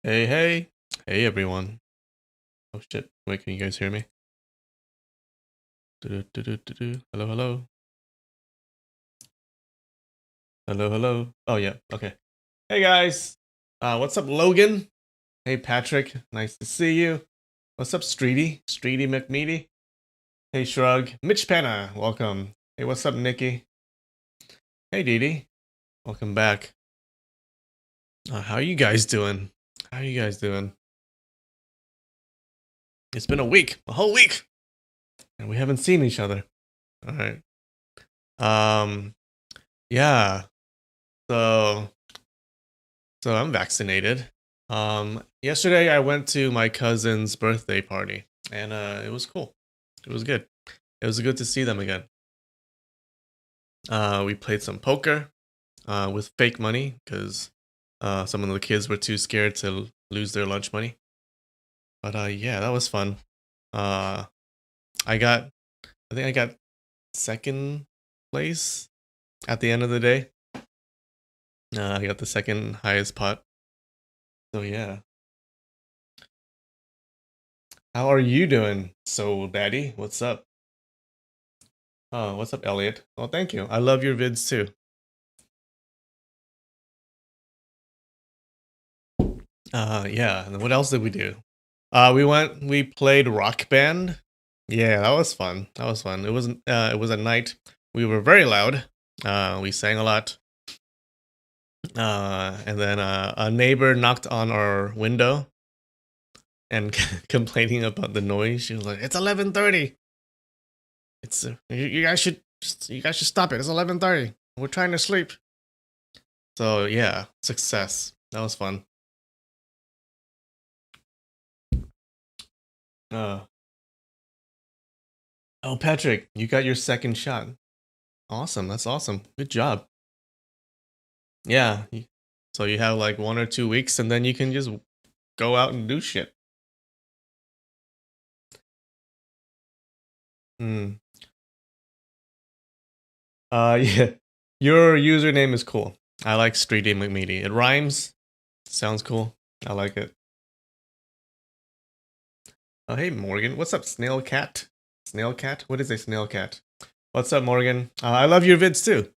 Hey, hey. Hey, everyone. Oh, shit. Wait, can you guys hear me? Do-do-do-do-do-do. Hello, hello. Hello, hello. Oh, yeah. Okay. Hey, guys. What's up, Logan? Hey, Patrick. Nice to see you. What's up, Streety? Streety McMeaty. Hey, Shrug. Mitch Penna. Welcome. Hey, what's up, Nikki? Hey, Dee Dee. Welcome back. How are you guys doing? How are you guys doing? It's been a whole week, and we haven't seen each other. All right. Um, yeah. So I'm vaccinated. Yesterday I went to my cousin's birthday party, and it was cool. It was good. It was good to see them again. We played some poker with fake money because some of the kids were too scared to lose their lunch money. But yeah, that was fun. Uh, I think I got second place at the end of the day. I got the second highest pot. So yeah. How are you doing, Soul Daddy? What's up? Oh, what's up, Elliot? Well, thank you. I love your vids too. Yeah. And what else did we do? We played Rock Band. Yeah, that was fun. That was fun. It was a night. We were very loud. We sang a lot. And then a neighbor knocked on our window and complaining about the noise. She was like, "It's 11:30. It's you guys should stop it. It's 11:30. We're trying to sleep." So yeah, success. That was fun. Uh, oh, Patrick, you got your second shot. Awesome. That's awesome. Good job. Yeah. So you have like 1 or 2 weeks, and then you can just go out and do shit. Hmm. Yeah. Your username is cool. I like Streety McMeaty. It rhymes. Sounds cool. I like it. Oh, hey, Morgan. What's up, Snail Cat? Snail Cat? What is a Snail Cat? What's up, Morgan? I love your vids too.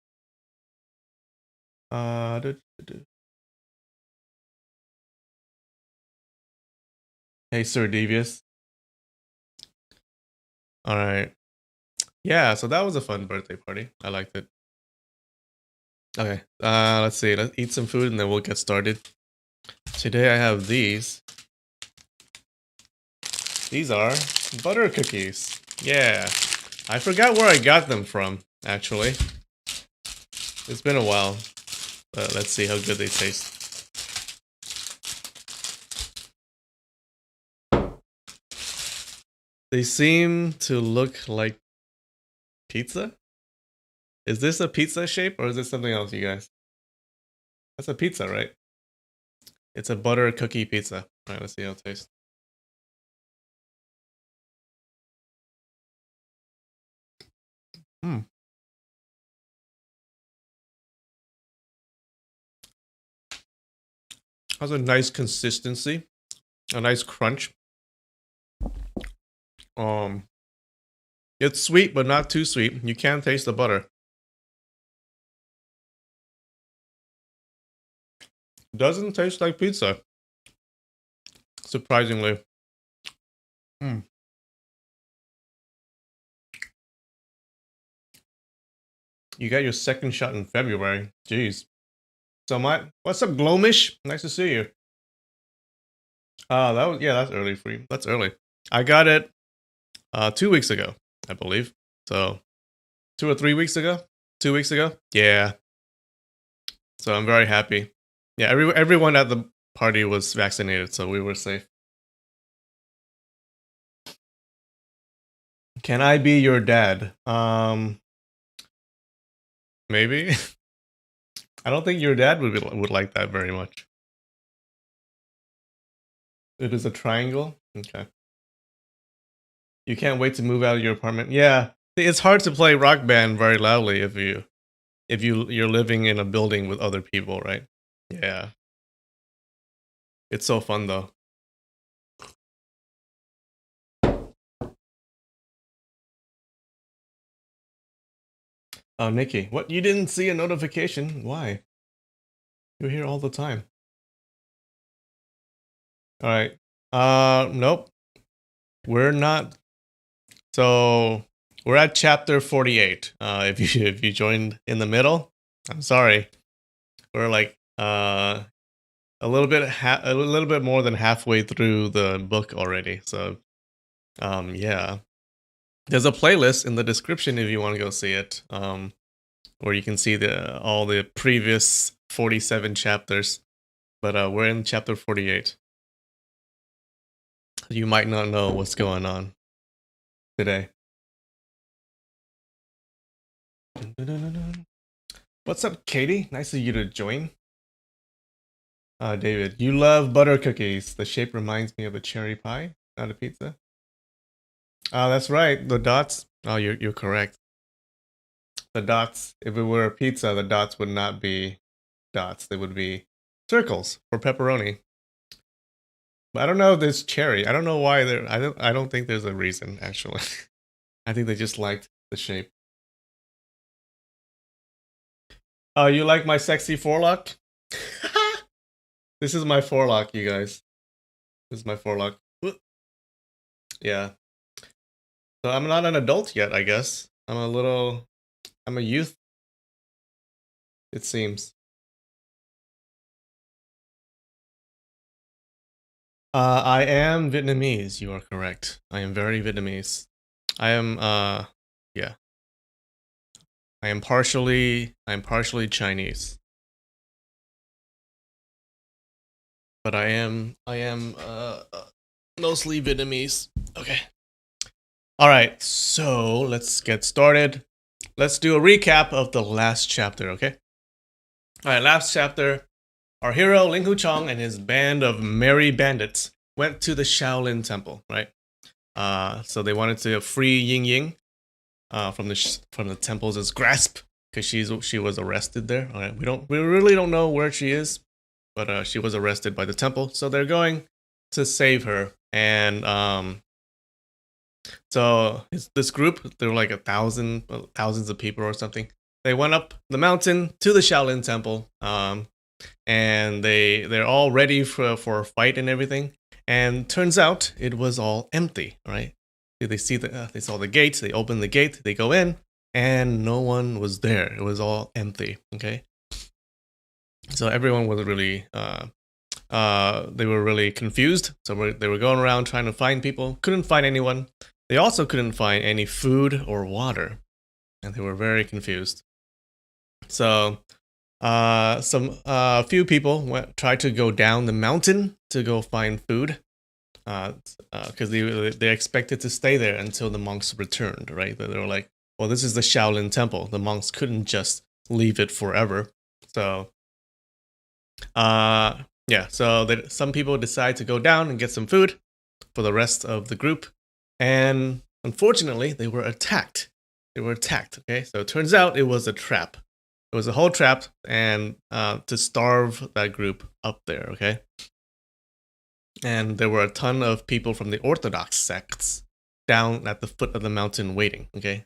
Uh, do, do, do. Hey, Sir Devious. All right. Yeah, so that was a fun birthday party. I liked it. Okay. Let's see. Let's eat some food and then we'll get started. Today I have these. These are butter cookies. Yeah. I forgot where I got them from, actually. It's been a while. But let's see how good they taste. They seem to look like pizza. Is this a pizza shape or is this something else, you guys? That's a pizza, right? It's a butter cookie pizza. All right, let's see how it tastes. Hmm. Has a nice consistency, a nice crunch. Um, it's sweet but not too sweet. You can taste the butter. Doesn't taste like pizza, surprisingly. Hmm. You got your second shot in February. Jeez. So what's up, Glomish? Nice to see you. That's early for you. That's early. I got it 2 weeks ago, I believe. So 2 or 3 weeks ago. 2 weeks ago. Yeah. So I'm very happy. Yeah, everyone at the party was vaccinated, so we were safe. Can I be your dad? Maybe. I don't think your dad would like that very much. It is a triangle. Okay. You can't wait to move out of your apartment. Yeah, it's hard to play Rock Band very loudly if you're living in a building with other people, right? Yeah. It's so fun though. Oh, Nikki, what? You didn't see a notification? Why? You're here all the time. All right. Nope. We're not. So we're at chapter 48. If you joined in the middle, I'm sorry. We're like a little bit more than halfway through the book already. So yeah. There's a playlist in the description if you want to go see it. Where you can see all the previous 47 chapters. But we're in chapter 48. You might not know what's going on today. What's up, Katie? Nice of you to join. David, you love butter cookies. The shape reminds me of a cherry pie, not a pizza. That's right. The dots. Oh, you're correct. The dots. If it were a pizza, the dots would not be dots. They would be circles for pepperoni. But I don't know if there's cherry. I don't know why there. I don't think there's a reason actually. I think they just liked the shape. Oh, you like my sexy forelock? This is my forelock, you guys. This is my forelock. Yeah. So I'm not an adult yet, I guess. I'm a youth, it seems. I am Vietnamese, you are correct. I am very Vietnamese. I am, yeah. I'm partially Chinese. But I am mostly Vietnamese. Okay. All right, so let's get started. Let's do a recap of the last chapter, okay? All right, last chapter. Our hero, Ling Huchong, and his band of merry bandits went to the Shaolin Temple, right? So they wanted to free Ying Ying from the temple's grasp because she was arrested there. All right, we really don't know where she is, but she was arrested by the temple. So they're going to save her, and so this group, there were like thousands of people or something. They went up the mountain to the Shaolin Temple, and they're all ready for a fight and everything. And turns out it was all empty, right? They saw the gate. They opened the gate. They go in, and no one was there. It was all empty. Okay, so everyone was really they were really confused. So they were going around trying to find people. Couldn't find anyone. They also couldn't find any food or water, and they were very confused. So a few people tried to go down the mountain to go find food, because they expected to stay there until the monks returned. Right? They were like, "Well, this is the Shaolin Temple. The monks couldn't just leave it forever." So, yeah. So some people decide to go down and get some food for the rest of the group, and unfortunately, they were attacked. Okay, so it turns out it was a trap. It was a whole trap, and to starve that group up there, okay? And there were a ton of people from the Orthodox sects down at the foot of the mountain waiting, okay?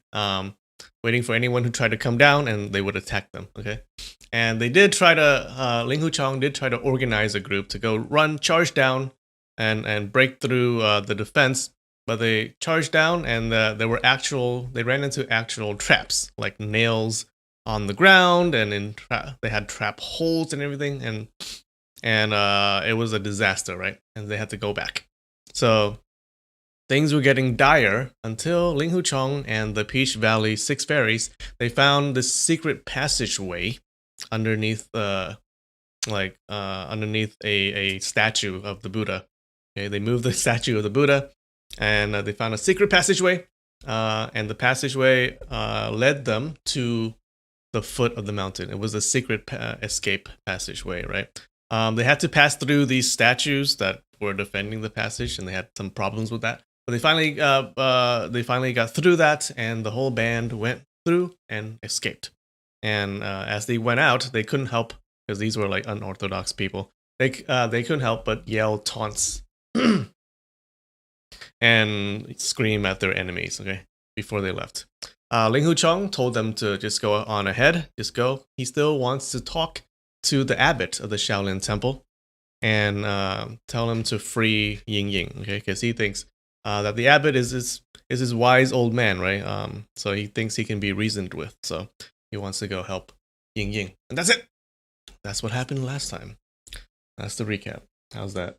Waiting for anyone who tried to come down, and they would attack them, okay? And they did try to, Ling Huchong did try to organize a group to go charge down, and break through the defense, but they charged down, and they ran into actual traps, like nails on the ground, and they had trap holes and everything, and it was a disaster, right? And they had to go back. So things were getting dire until Ling Huchong and the Peach Valley Six Fairies, they found this secret passageway underneath underneath a statue of the Buddha. Okay, they moved the statue of the Buddha, and they found a secret passageway, and the passageway led them to the foot of the mountain. It was a secret escape passageway, right? They had to pass through these statues that were defending the passage, and they had some problems with that. But they finally got through that, and the whole band went through and escaped. And as they went out, they couldn't help, because these were like unorthodox people. they couldn't help but yell taunts and scream at their enemies, okay, before they left. Ling Huchong told them to just go on ahead, just go. He still wants to talk to the abbot of the Shaolin Temple and tell him to free Ying Ying, okay, because he thinks that the abbot is his wise old man, right? So he thinks he can be reasoned with, so he wants to go help Ying Ying. And that's it! That's what happened last time. That's the recap. How's that?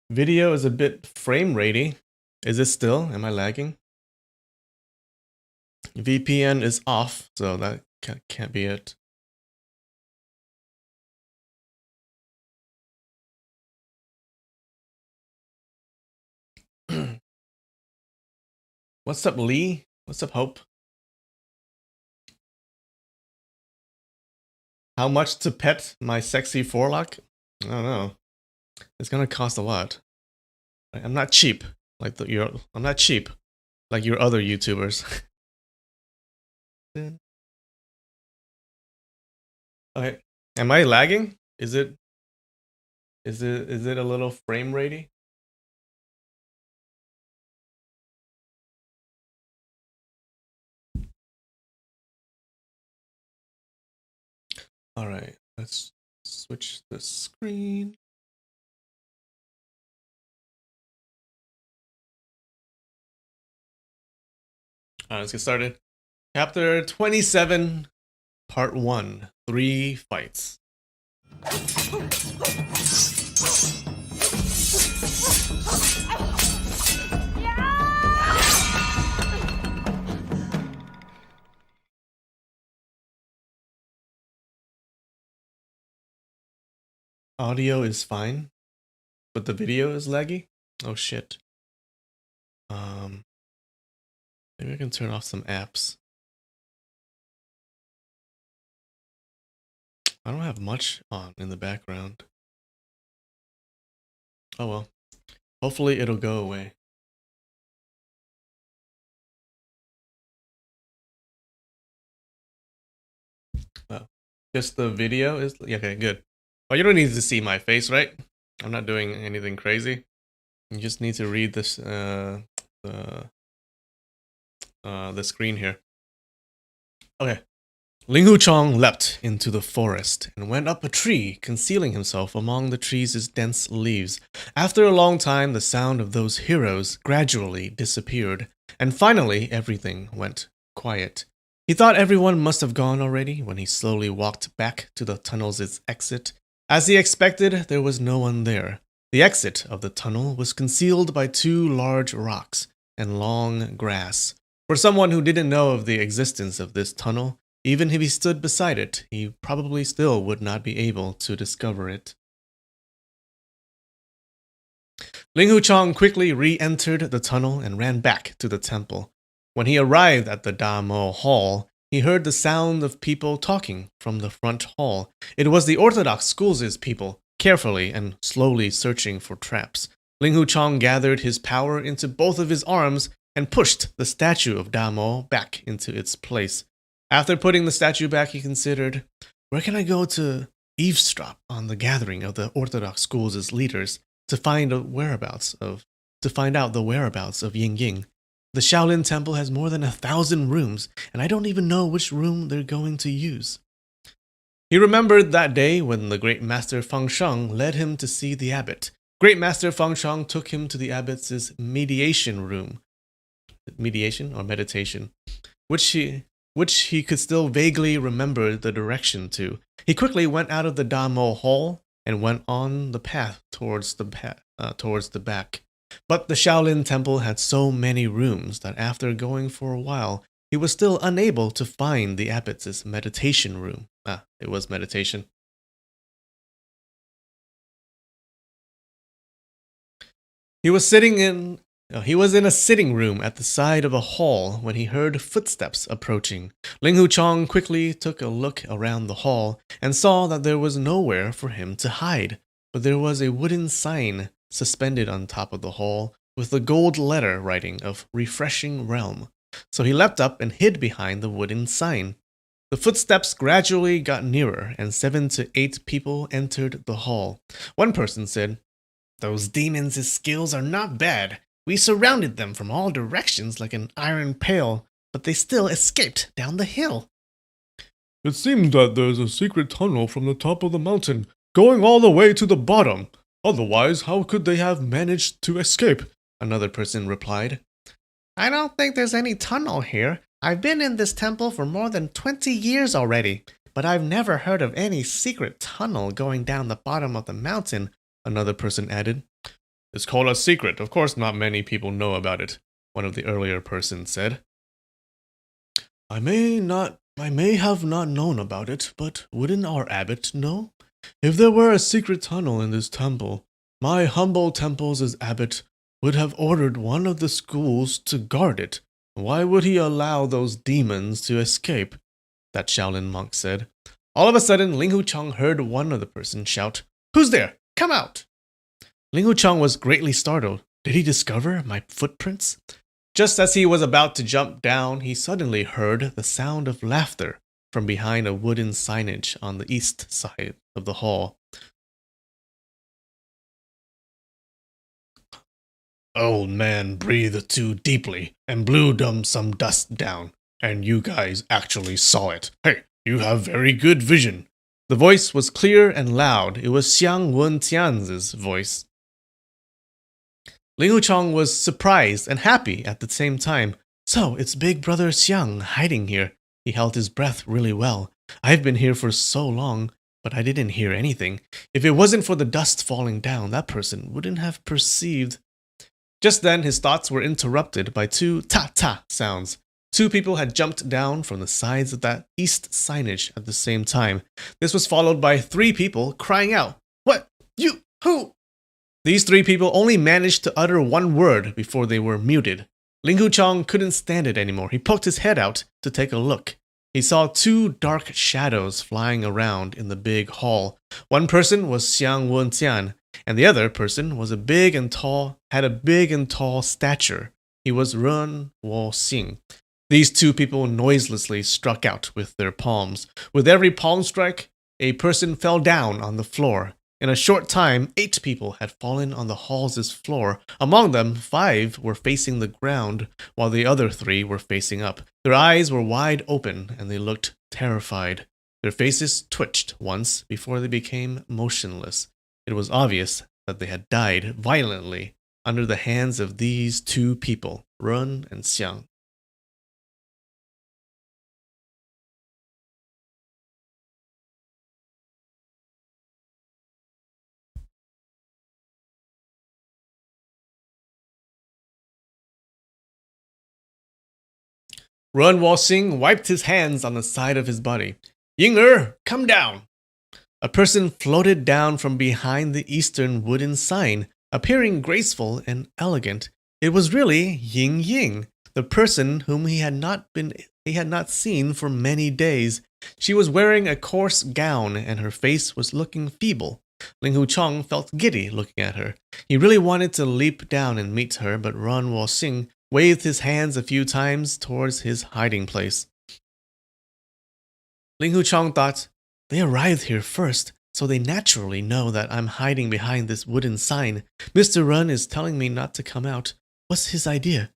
Video is a bit frame ratey. Is it still? Am I lagging? VPN is off, so that can't be it. What's up, Lee? What's up, Hope? How much to pet my sexy forelock? I don't know. It's gonna cost a lot. I'm not cheap like I'm not cheap like your other YouTubers. Okay, am I lagging? Is it a little frame ratey? All right, let's switch the screen. All right, let's get started. Chapter 27, Part 1, 3 fights. Audio is fine, but the video is laggy? Oh shit. Maybe I can turn off some apps. I don't have much on in the background. Oh well. Hopefully it'll go away. Oh, just the video is okay, good. Oh, you don't need to see my face, right? I'm not doing anything crazy. You just need to read this the screen here. Okay. Ling Huchong leapt into the forest and went up a tree, concealing himself among the tree's dense leaves. After a long time, the sound of those heroes gradually disappeared, and finally everything went quiet. He thought everyone must have gone already when he slowly walked back to the tunnel's exit. As he expected, there was no one there. The exit of the tunnel was concealed by 2 large rocks and long grass. For someone who didn't know of the existence of this tunnel, even if he stood beside it, he probably still would not be able to discover it. Ling Huchong quickly re-entered the tunnel and ran back to the temple. When he arrived at the Damo Hall, he heard the sound of people talking from the front hall. It was the Orthodox schools' people, carefully and slowly searching for traps. Ling Huchong gathered his power into both of his arms and pushed the statue of Damo back into its place. After putting the statue back, he considered, where can I go to eavesdrop on the gathering of the Orthodox schools' leaders to find out the whereabouts of Ying Ying? The Shaolin Temple has more than 1,000 rooms, and I don't even know which room they're going to use. He remembered that day when the Great Master Feng Sheng led him to see the abbot. Great Master Feng Sheng took him to the abbot's meditation room. Mediation or meditation, which he could still vaguely remember the direction to. He quickly went out of the Damo Hall and went on the path towards the back. But the Shaolin Temple had so many rooms that after going for a while, he was still unable to find the abbot's meditation room. It was meditation. He was in a sitting room at the side of a hall when he heard footsteps approaching. Ling Huchong quickly took a look around the hall and saw that there was nowhere for him to hide. but there was a wooden sign suspended on top of the hall with the gold letter writing of Refreshing Realm. So he leapt up and hid behind the wooden sign. The footsteps gradually got nearer, and 7 to 8 people entered the hall. One person said, "Those demons' skills are not bad. We surrounded them from all directions like an iron pail, but they still escaped down the hill." It seems that there's a secret tunnel from the top of the mountain, going all the way to the bottom. Otherwise, how could they have managed to escape? Another person replied. "I don't think there's any tunnel here. I've been in this temple for more than 20 years already, but I've never heard of any secret tunnel going down the bottom of the mountain," another person added. "It's called a secret. Of course not many people know about it," one of the earlier persons said. I may have not known about it, but wouldn't our abbot know? If there were a secret tunnel in this temple, my humble temple's abbot would have ordered one of the schools to guard it. Why would he allow those demons to escape? That Shaolin monk said. All of a sudden, Ling Hucheng heard one of the persons shout, "Who's there? Come out!" Ling Hucheng was greatly startled. Did he discover my footprints? Just as he was about to jump down, he suddenly heard the sound of laughter from behind a wooden signage on the east side of the hall. "Old man breathed too deeply and blew some dust down, and you guys actually saw it. Hey, you have very good vision." The voice was clear and loud. It was Xiang Wentian's voice. Ling Hucheng was surprised and happy at the same time. So, it's big brother Xiang hiding here. He held his breath really well. I've been here for so long, but I didn't hear anything. If it wasn't for the dust falling down, that person wouldn't have perceived. Just then, his thoughts were interrupted by 2 ta-ta sounds. 2 people had jumped down from the sides of that east signage at the same time. This was followed by 3 people crying out, "What? You? Who?" These 3 people only managed to utter one word before they were muted. Ling Hucheng couldn't stand it anymore. He poked his head out to take a look. He saw 2 dark shadows flying around in the big hall. One person was Xiang Wentian, and the other person had a big and tall stature. He was Ren Wuxia. These 2 people noiselessly struck out with their palms. With every palm strike, a person fell down on the floor. In a short time, 8 people had fallen on the hall's floor. Among them, 5 were facing the ground, while the other 3 were facing up. Their eyes were wide open, and they looked terrified. Their faces twitched once before they became motionless. It was obvious that they had died violently under the hands of these 2 people, Ren and Xiang. Ren Wuxia wiped his hands on the side of his body. "Ying come down!" A person floated down from behind the eastern wooden sign, appearing graceful and elegant. It was really Ying, the person whom he had not seen for many days. She was wearing a coarse gown, and her face was looking feeble. Ling Hucheng felt giddy looking at her. He really wanted to leap down and meet her, but Ren Wuxia waved his hands a few times towards his hiding place. Ling Hucheng thought, they arrived here first, so they naturally know that I'm hiding behind this wooden sign. Mr. Ren is telling me not to come out. What's his idea?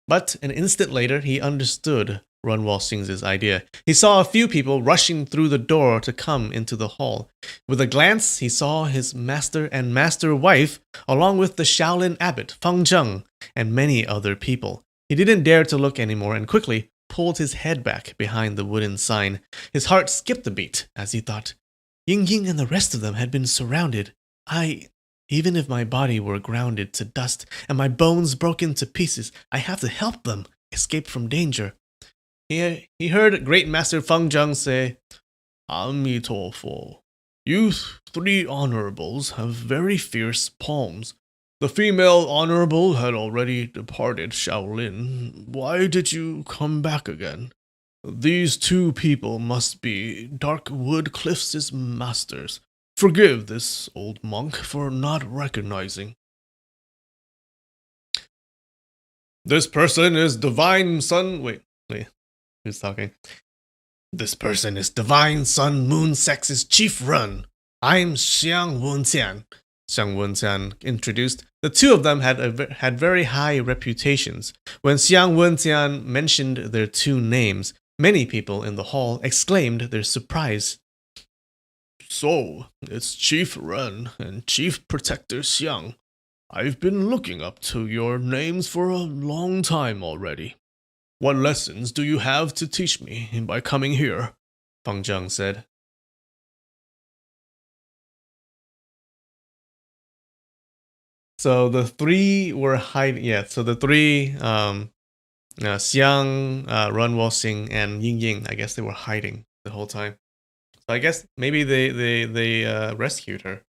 But an instant later, he understood Ren Wuxia's idea. He saw a few people rushing through the door to come into the hall. With a glance, he saw his master and master wife, along with the Shaolin abbot, Feng Zheng, and many other people. He didn't dare to look anymore and quickly pulled his head back behind the wooden sign. His heart skipped a beat as he thought, Ying and the rest of them had been surrounded. Even if my body were grounded to dust and my bones broken to pieces, I have to help them escape from danger. He heard Great Master Feng Zheng say, "Amitofo, you 3 honorables have very fierce palms. The female honorable had already departed Shaolin. Why did you come back again? These 2 people must be Dark Wood Cliffs' masters. forgive this old monk for not recognizing. This person is Divine Sun. Wait, who's talking? This person is Divine Sun Moon Sex's chief run. I'm Xiang Wenqian. Xiang Wenqian introduced. The two of them had very high reputations. When Xiang Wenqian mentioned their two names, many people in the hall exclaimed their surprise. So, it's Chief Ren and Chief Protector Xiang. I've been looking up to your names for a long time already. What lessons do you have to teach me by coming here? Fang Zheng said. So the three were hiding. Yeah, so the three, Xiang, Ren Wuxing, and Ying Ying, I guess they were hiding the whole time. So I guess maybe they rescued her.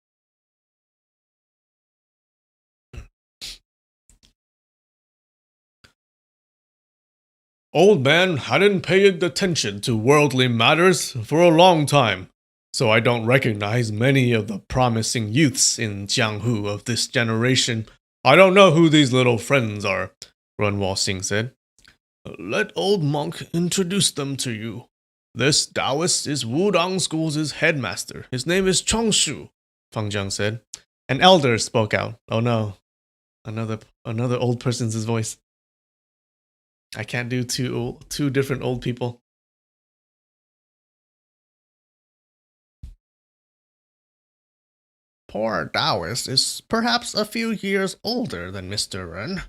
Old man hadn't paid attention to worldly matters for a long time, so I don't recognize many of the promising youths in Jianghu of this generation. I don't know who these little friends are, Ren Wuxing said. Let old monk introduce them to you. This Taoist is Wudang School's headmaster. His name is Chongshu, Fang Zheng said. An elder spoke out. Oh no, another old person's voice. I can't do two different old people. Poor Taoist is perhaps a few years older than Mr. Ren.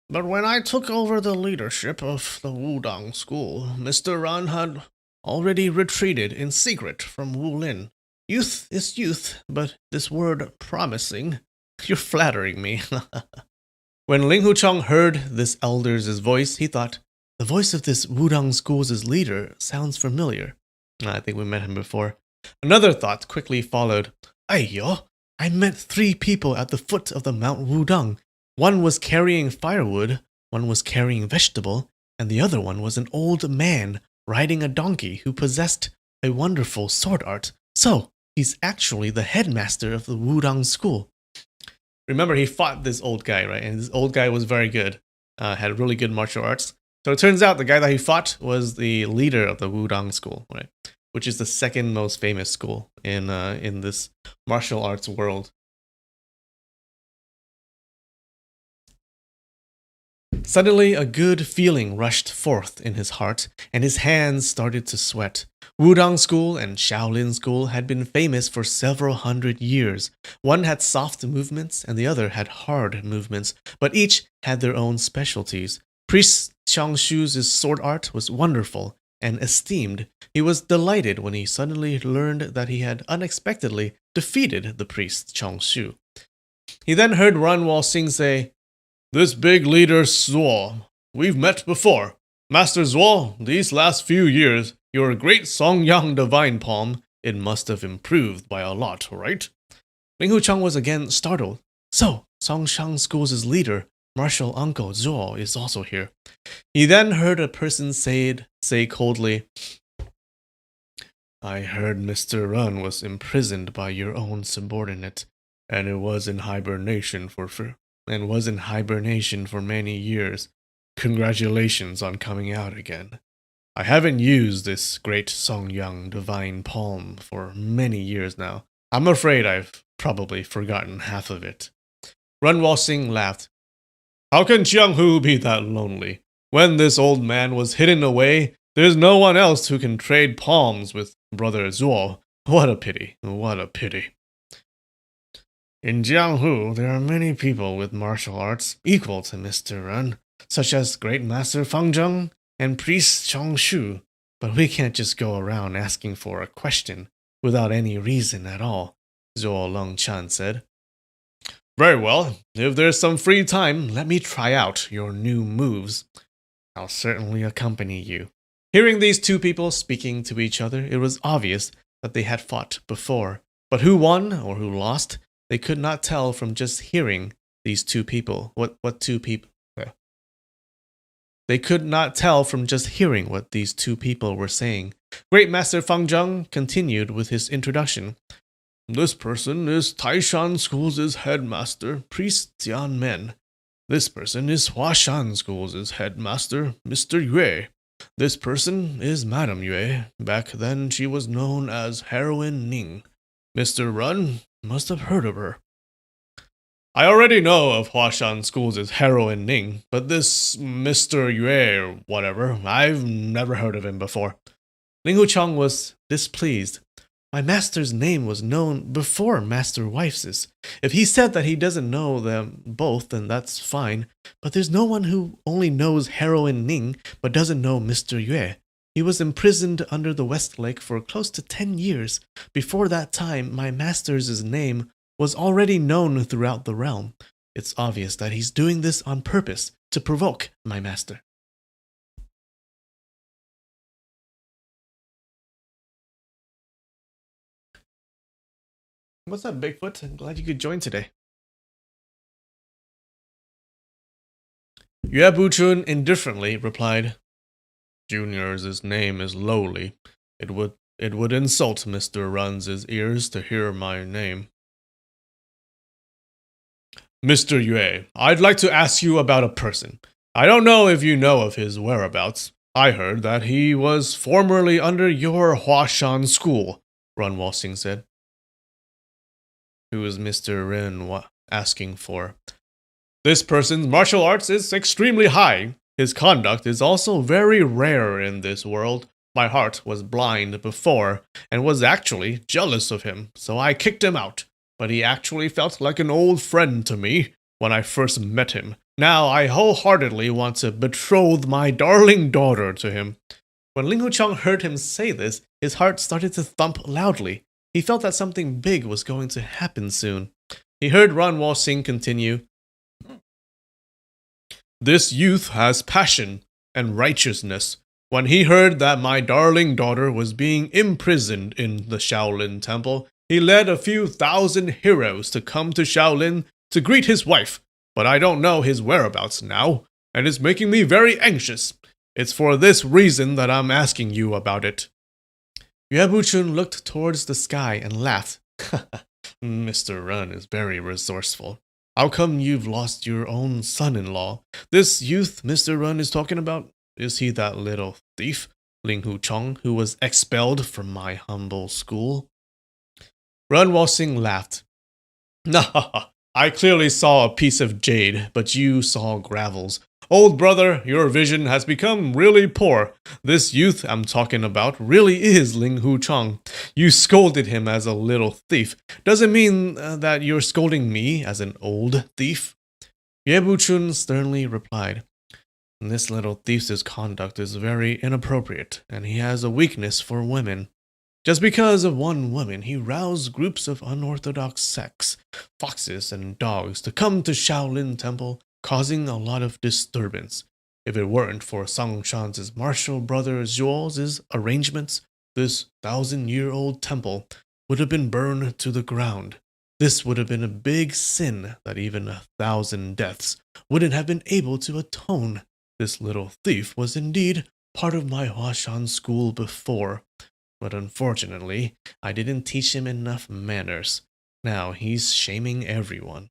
But when I took over the leadership of the Wudang School, Mr. Ren had already retreated in secret from Wulin. Youth is youth, but this word promising, you're flattering me. When Ling Hucheng heard this elder's voice, he thought, the voice of this Wudang School's leader sounds familiar. I think we met him before. Another thought quickly followed. Aiyo, I met 3 people at the foot of the Mount Wudang. One was carrying firewood, one was carrying vegetable, and the other one was an old man riding a donkey who possessed a wonderful sword art. So, he's actually the headmaster of the Wudang School. Remember, he fought this old guy, right? And this old guy was very good, had really good martial arts. So it turns out the guy that he fought was the leader of the Wudang School, right? Which is the second most famous school in this martial arts world. Suddenly, a good feeling rushed forth in his heart, and his hands started to sweat. Wudang School and Shaolin School had been famous for several hundred years. One had soft movements, and the other had hard movements, but each had their own specialties. Priest Changshu's sword art was wonderful and esteemed. He was delighted when he suddenly learned that he had unexpectedly defeated the priest Changshu. He then heard Ren Wuxing say, This big leader Zuo, we've met before. Master Zuo, these last few years, your great Songyang divine palm, it must have improved by a lot, right? Ling Hucheng was again startled. So, Songshang School's leader, Martial Uncle Zuo, is also here. He then heard a person say coldly, I heard Mr. Ren was imprisoned by your own subordinate, and it was in hibernation for many years. Congratulations on coming out again. I haven't used this great Songyang divine palm for many years now. I'm afraid I've probably forgotten half of it. Ren Wuxing laughed. How can Jianghu be that lonely? When this old man was hidden away, there's no one else who can trade palms with Brother Zuo. What a pity, what a pity. In Jianghu, there are many people with martial arts equal to Mr. Ren, such as Great Master Fang Zheng and Priest Chongshu, but we can't just go around asking for a question without any reason at all, Zuo Longchan said. Very well, if there's some free time, let me try out your new moves. I'll certainly accompany you. Hearing these two people speaking to each other, it was obvious that they had fought before, but who won or who lost, they could not tell from just hearing these two people. What two people? They could not tell from just hearing what these two people were saying. Great Master Fang Zheng continued with his introduction. This person is Taishan School's headmaster, Priest Jian Men. This person is Huashan School's headmaster, Mr. Yue. This person is Madame Yue. Back then, she was known as Heroine Ning. Mr. Run must have heard of her. I already know of Huashan School's Heroine Ning, but this Mr. Yue or whatever, I've never heard of him before. Ling Hucheng was displeased. My master's name was known before Master Wife's. If he said that he doesn't know them both, then that's fine. But there's no one who only knows Heroine Ning but doesn't know Mr. Yue. He was imprisoned under the West Lake for close to 10 years. Before that time, my master's name was already known throughout the realm. It's obvious that he's doing this on purpose to provoke my master. What's up, Bigfoot? I'm glad you could join today. Yue Buchun indifferently replied, Junior's name is lowly. It would insult Mr. Run's ears to hear my name. Mr. Yue, I'd like to ask you about a person. I don't know if you know of his whereabouts. I heard that he was formerly under your Huashan school, Run Walsing said. Who is Mr. Ren asking for? This person's martial arts is extremely high. His conduct is also very rare in this world. My heart was blind before and was actually jealous of him, so I kicked him out. But he actually felt like an old friend to me when I first met him. Now I wholeheartedly want to betroth my darling daughter to him. When Ling Hucheng heard him say this, his heart started to thump loudly. He felt that something big was going to happen soon. He heard Ran Walsing continue, This youth has passion and righteousness. When he heard that my darling daughter was being imprisoned in the Shaolin Temple, he led a few thousand heroes to come to Shaolin to greet his wife, but I don't know his whereabouts now, and it's making me very anxious. It's for this reason that I'm asking you about it. Yue Buchun looked towards the sky and laughed. Mr. Run is very resourceful. How come you've lost your own son-in-law? This youth Mr. Run is talking about, is he that little thief, Ling Hucheng, who was expelled from my humble school? Run Walsing laughed. I clearly saw a piece of jade, but you saw gravels. Old brother, your vision has become really poor. This youth I'm talking about really is Ling Hucheng. You scolded him as a little thief. Doesn't mean that you're scolding me as an old thief. Yue Buchun sternly replied, This little thief's conduct is very inappropriate, and he has a weakness for women. Just because of one woman, he roused groups of unorthodox sects, foxes and dogs, to come to Shaolin Temple, causing a lot of disturbance. If it weren't for Sang Shan's martial brother Zhuo's arrangements, this 1,000-year-old temple would have been burned to the ground. This would have been a big sin that even 1,000 deaths wouldn't have been able to atone. This little thief was indeed part of my Huashan school before, but unfortunately, I didn't teach him enough manners. Now he's shaming everyone.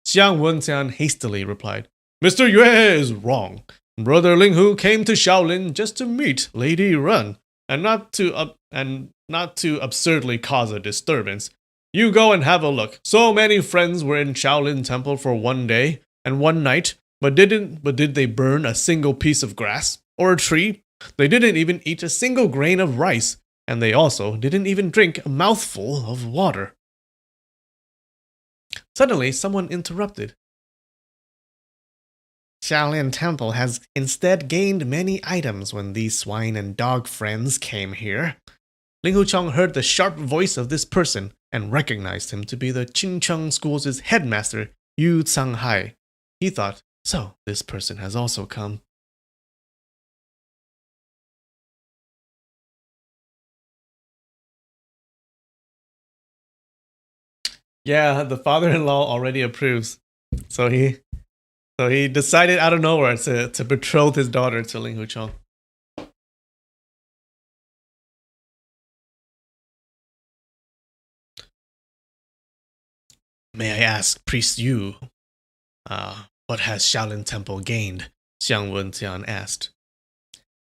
Xiang Wenxian hastily replied, Mr. Yue is wrong. Brother Linghu came to Shaolin just to meet Lady Run, and not to absurdly cause a disturbance. You go and have a look. So many friends were in Shaolin Temple for one day and one night, but did they burn a single piece of grass or a tree? They didn't even eat a single grain of rice, and they also didn't even drink a mouthful of water. Suddenly, someone interrupted. Shaolin Temple has instead gained many items when these swine and dog friends came here. Ling Hucheng heard the sharp voice of this person and recognized him to be the Qingcheng School's headmaster, Yu Canghai. He thought, so this person has also come. Yeah, the father-in-law already approves. So he decided out of nowhere to betroth his daughter to Ling Hucheng. May I ask, Priest Yu, what has Shaolin Temple gained? Xiang Wenqian asked.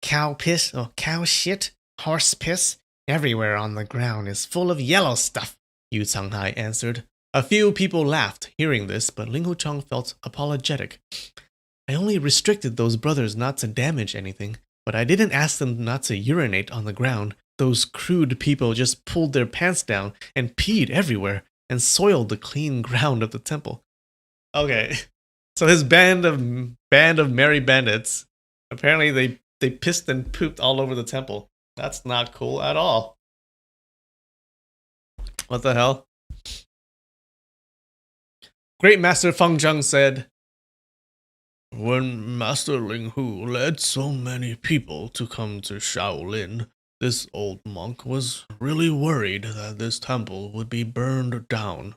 Cow piss or cow shit, horse piss, everywhere on the ground is full of yellow stuff, Yu Canghai answered. A few people laughed hearing this, but Ling Hucheng felt apologetic. I only restricted those brothers not to damage anything, but I didn't ask them not to urinate on the ground. Those crude people just pulled their pants down and peed everywhere and soiled the clean ground of the temple. Okay, so his band of merry bandits, apparently they pissed and pooped all over the temple. That's not cool at all. What the hell? Great Master Feng Zheng said, when Master Ling Hu led so many people to come to Shaolin, this old monk was really worried that this temple would be burned down.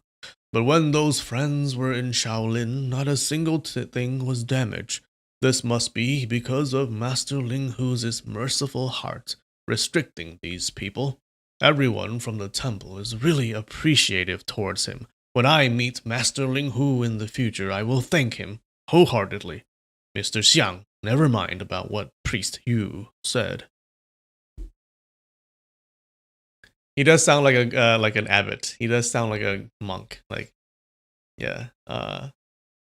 But when those friends were in Shaolin, not a single thing was damaged. This must be because of Master Ling Hu's merciful heart, restricting these people. Everyone from the temple is really appreciative towards him. When I meet Master Ling Hu in the future, I will thank him wholeheartedly. Mr. Xiang, never mind about what Priest Yu said. He does sound like an abbot. He does sound like a monk. Like, yeah.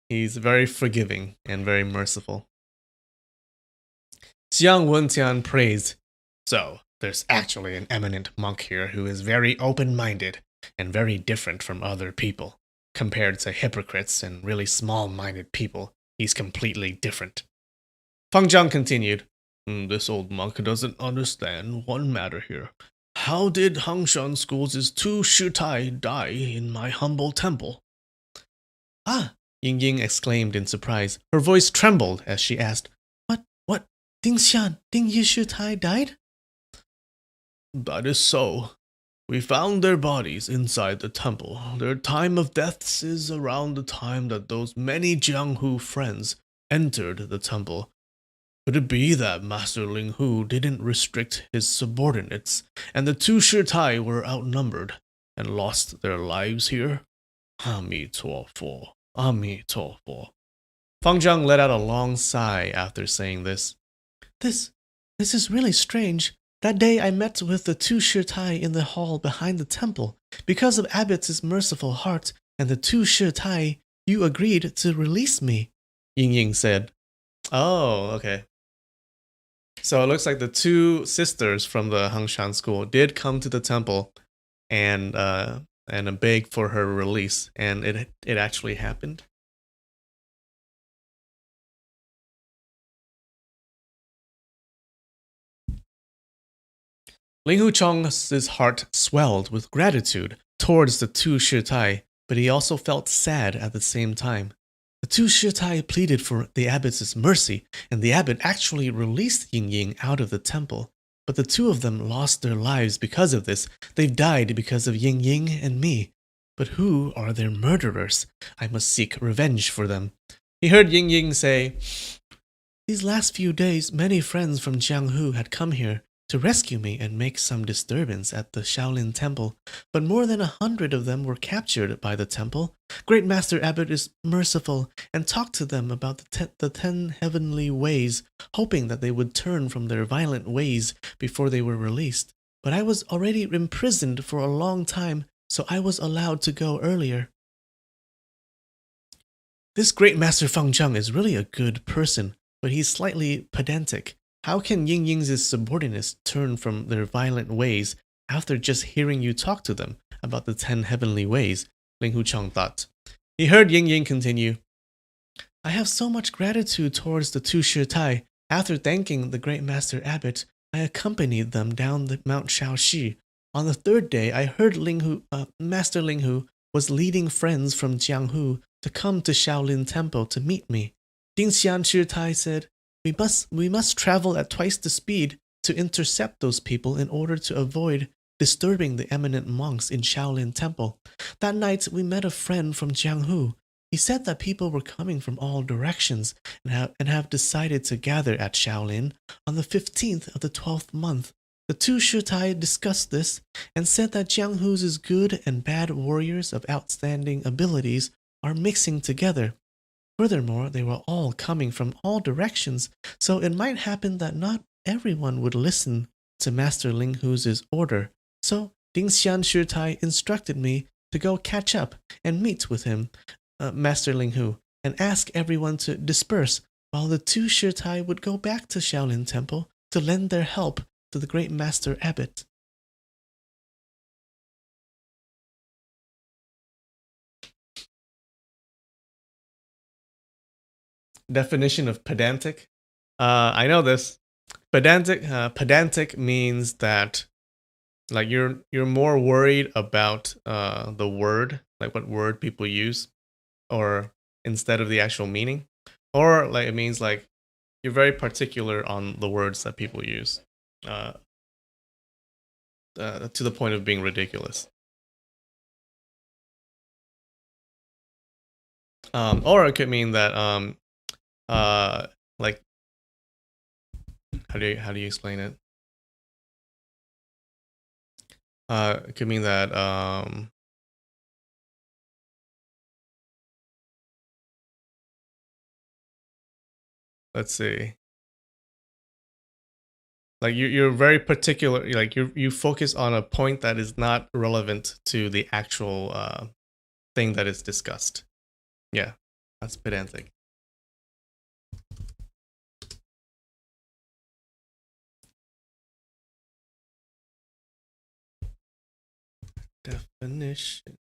He's very forgiving and very merciful. Xiang Wenqian praised. So, there's actually an eminent monk here who is very open-minded and very different from other people. Compared to hypocrites and really small-minded people, he's completely different. Feng Zhang continued. This old monk doesn't understand one matter here. How did Hangshan School's 2 Shitai die in my humble temple? Ah, Ying Ying exclaimed in surprise. Her voice trembled as she asked, What? Ding Yi Shitai died? That is so. We found their bodies inside the temple. Their time of deaths is around the time that those many Jianghu friends entered the temple. Could it be that Master Ling Hu didn't restrict his subordinates, and the 2 Shitai were outnumbered and lost their lives here? Ami Tuofo. Ami Tuofo. Feng Zhang let out a long sigh after saying this. This is really strange. That day I met with the 2 Shitai in the hall behind the temple. Because of Abbot's merciful heart and the 2 Shitai, you agreed to release me, Ying Ying said. Oh, okay. So it looks like the 2 sisters from the Hangshan school did come to the temple and beg for her release, and it actually happened. Ling Hucheng's heart swelled with gratitude towards the 2 Shitai, but he also felt sad at the same time. The 2 Shitai pleaded for the abbot's mercy, and the abbot actually released Ying Ying out of the temple. But the 2 of them lost their lives because of this. They've died because of Ying Ying and me. But who are their murderers? I must seek revenge for them. He heard Ying Ying say, These last few days, many friends from Jianghu had come here to rescue me and make some disturbance at the Shaolin Temple, but more than 100 of them were captured by the temple. Great Master Abbot is merciful and talked to them about the 10 heavenly ways, hoping that they would turn from their violent ways before they were released. But I was already imprisoned for a long time, so I was allowed to go earlier. This Great Master Feng Zheng is really a good person, but he's slightly pedantic. How can Ying Ying's subordinates turn from their violent ways after just hearing you talk to them about the 10 heavenly ways? Ling Hucheng thought. He heard Ying Ying continue. I have so much gratitude towards the 2 Shitai. After thanking the Great Master Abbot, I accompanied them down the Mount Shaoxi. On the 3rd day, I heard Master Ling Hu was leading friends from Jianghu to come to Shaolin Temple to meet me. Dingxian Shitai said, We must travel at twice the speed to intercept those people in order to avoid disturbing the eminent monks in Shaolin Temple. That night, we met a friend from Jianghu. He said that people were coming from all directions and have decided to gather at Shaolin on the 15th of the 12th month. The two Shutai discussed this and said that Jiang Hu's good and bad warriors of outstanding abilities are mixing together. Furthermore, they were all coming from all directions, so it might happen that not everyone would listen to Master Ling Hu's order. So Ding Xian Shutai instructed me to go catch up and meet with him, Master Ling Hu, and ask everyone to disperse while the two Shutai would go back to Shaolin Temple to lend their help to the great Master Abbot. Definition of pedantic. I know this. Pedantic means that like you're more worried about the word, like what word people use, or instead of the actual meaning, or like it means like you're very particular on the words that people use, to the point of being ridiculous. Or it could mean that like how do you explain it? It could mean that let's see. Like you're very particular. Like you focus on a point that is not relevant to the actual thing that is discussed. Yeah, that's pedantic. Definition.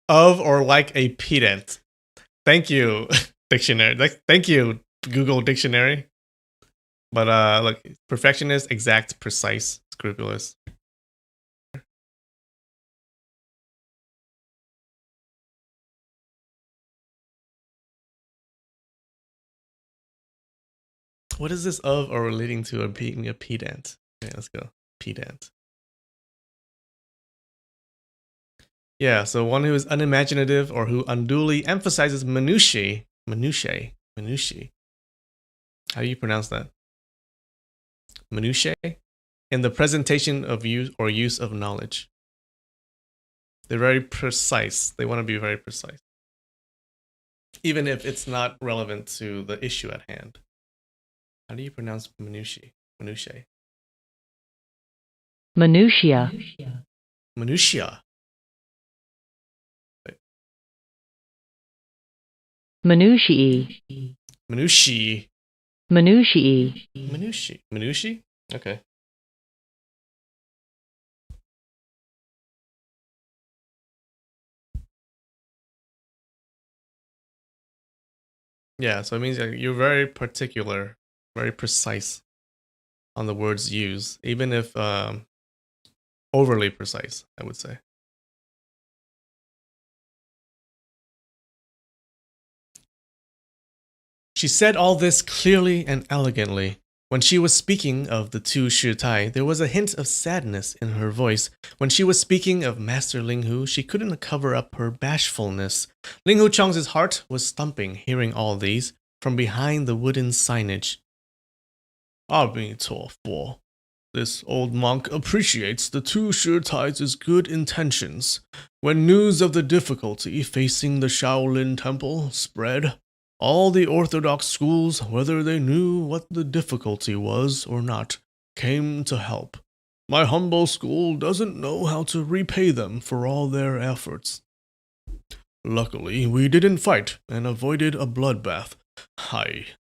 Of or like a pedant. Thank you, dictionary. Thank you, Google Dictionary. But look, perfectionist, exact, precise, scrupulous. What is this of or relating to or being a pedant? Okay, let's go. Pedant. Yeah, so one who is unimaginative or who unduly emphasizes minutiae. Minutiae. How do you pronounce that? Minutiae? In the presentation of use of knowledge. They're very precise. They want to be very precise. Even if it's not relevant to the issue at hand. How do you pronounce minutiae? Minutiae. Minutia. Minutia. Minutiae. Minutiae. Minutiae. Minutiae. Minutiae? Okay. Yeah, so it means you're very particular, very precise on the words used, even if overly precise, I would say. She said all this clearly and elegantly. When she was speaking of the two Shitai, there was a hint of sadness in her voice. When she was speaking of Master Ling Hu, she couldn't cover up her bashfulness. Ling Hu Chong's heart was thumping, hearing all these, from behind the wooden signage. Abitor, this old monk appreciates the two Shitai's good intentions. When news of the difficulty facing the Shaolin Temple spread, all the orthodox schools, whether they knew what the difficulty was or not, came to help. My humble school doesn't know how to repay them for all their efforts. Luckily, we didn't fight and avoided a bloodbath.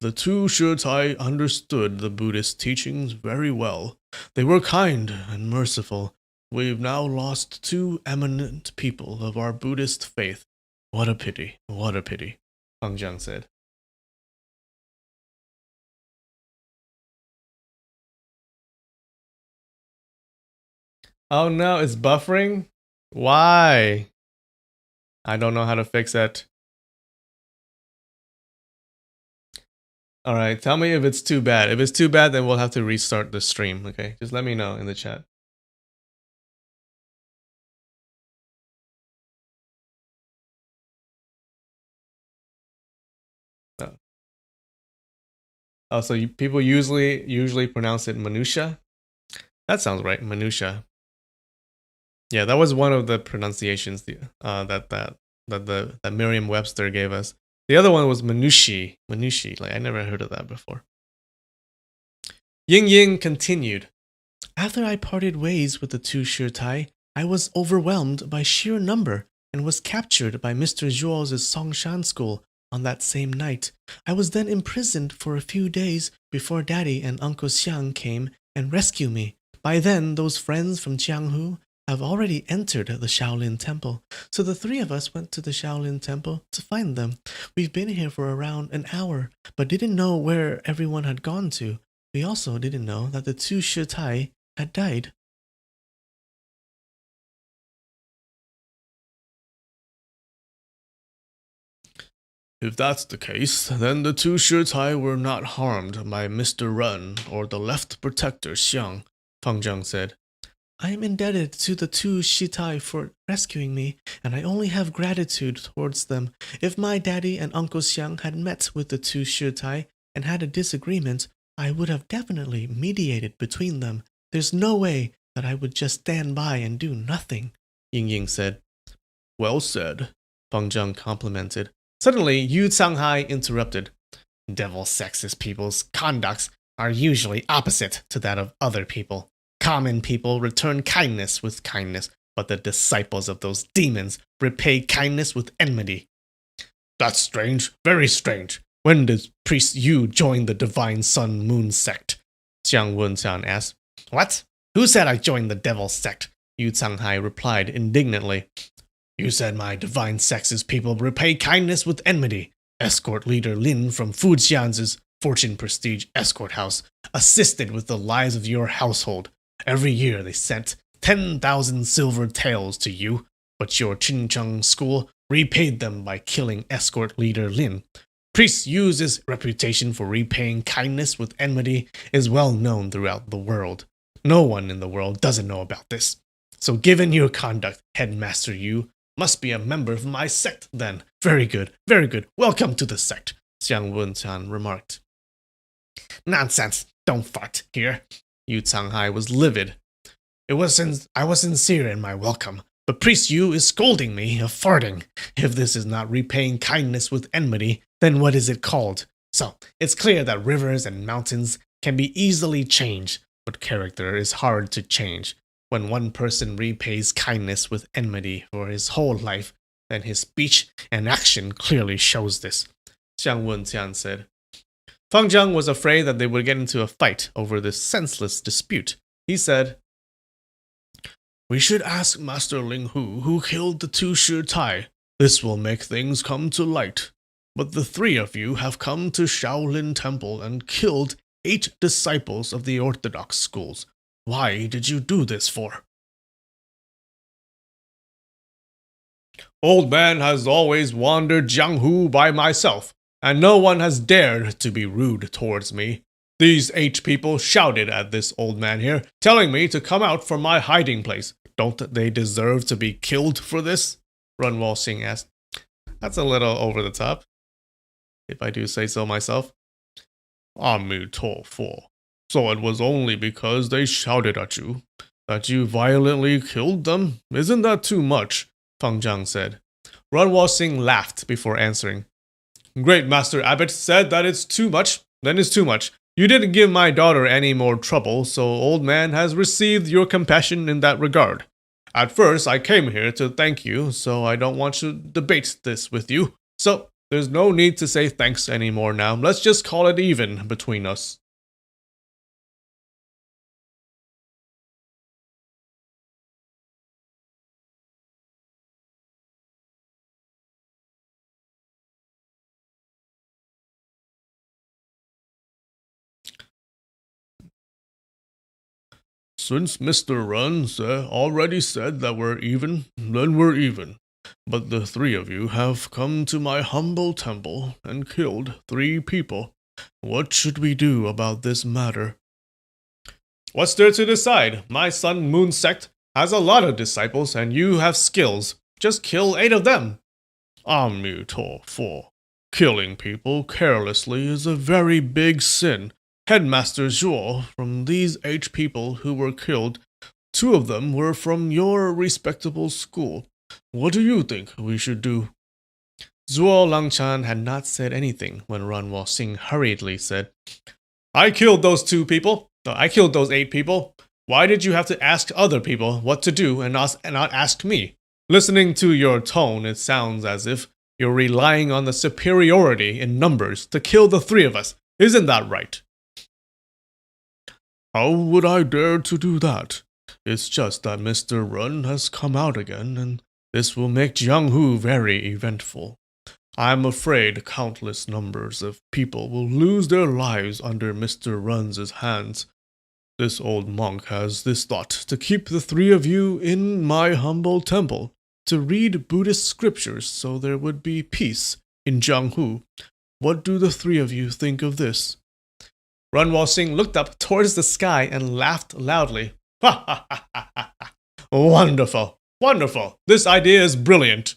The two Shitai understood the Buddhist teachings very well. They were kind and merciful. We've now lost two eminent people of our Buddhist faith. What a pity, what a pity, Hang Jiang said. Oh no, it's buffering? Why? I don't know how to fix it. Alright, tell me if it's too bad. If it's too bad, then we'll have to restart the stream, okay? Just let me know in the chat. Oh, so people usually pronounce it minutia. That sounds right, minutia. Yeah, that was one of the pronunciations that Merriam-Webster gave us. The other one was minushi. Minushi. Like I never heard of that before. Ying Ying continued. After I parted ways with the two Shirtai, I was overwhelmed by sheer number and was captured by Mr. Zhuo's Songshan school on that same night. I was then imprisoned for a few days before Daddy and Uncle Xiang came and rescued me. By then, those friends from Jianghu have already entered the Shaolin Temple, so the three of us went to the Shaolin Temple to find them. We've been here for around an hour, but didn't know where everyone had gone to. We also didn't know that the two Shitai had died. If that's the case, then the two Shitai were not harmed by Mr. Ren or the left protector Xiang, Fang Zheng said. I am indebted to the two Shitai for rescuing me, and I only have gratitude towards them. If my daddy and Uncle Xiang had met with the two Shitai and had a disagreement, I would have definitely mediated between them. There's no way that I would just stand by and do nothing, Ying Ying said. Well said, Fang Zheng complimented. Suddenly, Yu Canghai interrupted. Devil sexist people's conducts are usually opposite to that of other people. Common people return kindness with kindness, but the disciples of those demons repay kindness with enmity. That's strange, very strange. When did priest Yu join the Divine Sun Moon sect? Jiang Wenqian asked. What? Who said I joined the devil sect? Yu Canghai replied indignantly. You said my divine sex's people repay kindness with enmity. Escort leader Lin from Fujian's Fortune Prestige Escort House assisted with the lives of your household. Every year they sent 10,000 silver taels to you, but your Chincheng school repaid them by killing escort leader Lin. Priest Yu's reputation for repaying kindness with enmity is well known throughout the world. No one in the world doesn't know about this. So given your conduct, Headmaster Yu must be a member of my sect then. Very good, very good. Welcome to the sect, Jiang Wenqian remarked. Nonsense, don't fart here. Yu Canghai was livid. I was sincere in my welcome, but Priest Yu is scolding me of farting. If this is not repaying kindness with enmity, then what is it called? So, it's clear that rivers and mountains can be easily changed, but character is hard to change. When one person repays kindness with enmity for his whole life, then his speech and action clearly shows this, Jiang Wenqian said. Fang Zheng was afraid that they would get into a fight over this senseless dispute. He said, We should ask Master Ling Hu who killed the two Shitai. This will make things come to light. But the three of you have come to Shaolin Temple and killed 8 disciples of the Orthodox schools. Why did you do this for? Old man has always wandered Jianghu by myself, and no one has dared to be rude towards me. These 8 people shouted at this old man here, telling me to come out from my hiding place. Don't they deserve to be killed for this? Run Walxing asked. That's a little over the top, if I do say so myself. Amitofo. So it was only because they shouted at you that you violently killed them? Isn't that too much? Fang Zheng said. Run Walxing laughed before answering. Great Master Abbot said that it's too much, then it's too much. You didn't give my daughter any more trouble, so old man has received your compassion in that regard. At first, I came here to thank you, so I don't want to debate this with you. So, there's no need to say thanks anymore now. Let's just call it even between us. Since Mr. Ren already said that we're even, then we're even. But the 3 of you have come to my humble temple and killed 3 people. What should we do about this matter? What's there to decide? My Sun Moon sect has a lot of disciples, and you have skills. Just kill 8 of them. Amitofo. Killing people carelessly is a very big sin. Headmaster Zhuo, from these 8 people who were killed, 2 of them were from your respectable school. What do you think we should do? Zhuo Langchan had not said anything when Runwal Singh hurriedly said, I killed those 2 people. No, I killed those 8 people. Why did you have to ask other people what to do and not ask me? Listening to your tone, it sounds as if you're relying on the superiority in numbers to kill the 3 of us. Isn't that right? How would I dare to do that? It's just that Mr. Run has come out again, and this will make Jianghu very eventful. I'm afraid countless numbers of people will lose their lives under Mr. Run's hands. This old monk has this thought to keep the 3 of you in my humble temple, to read Buddhist scriptures so there would be peace in Jianghu. What do the 3 of you think of this? Runwal Singh looked up towards the sky and laughed loudly. Ha ha ha ha ha! Wonderful! Wonderful! This idea is brilliant!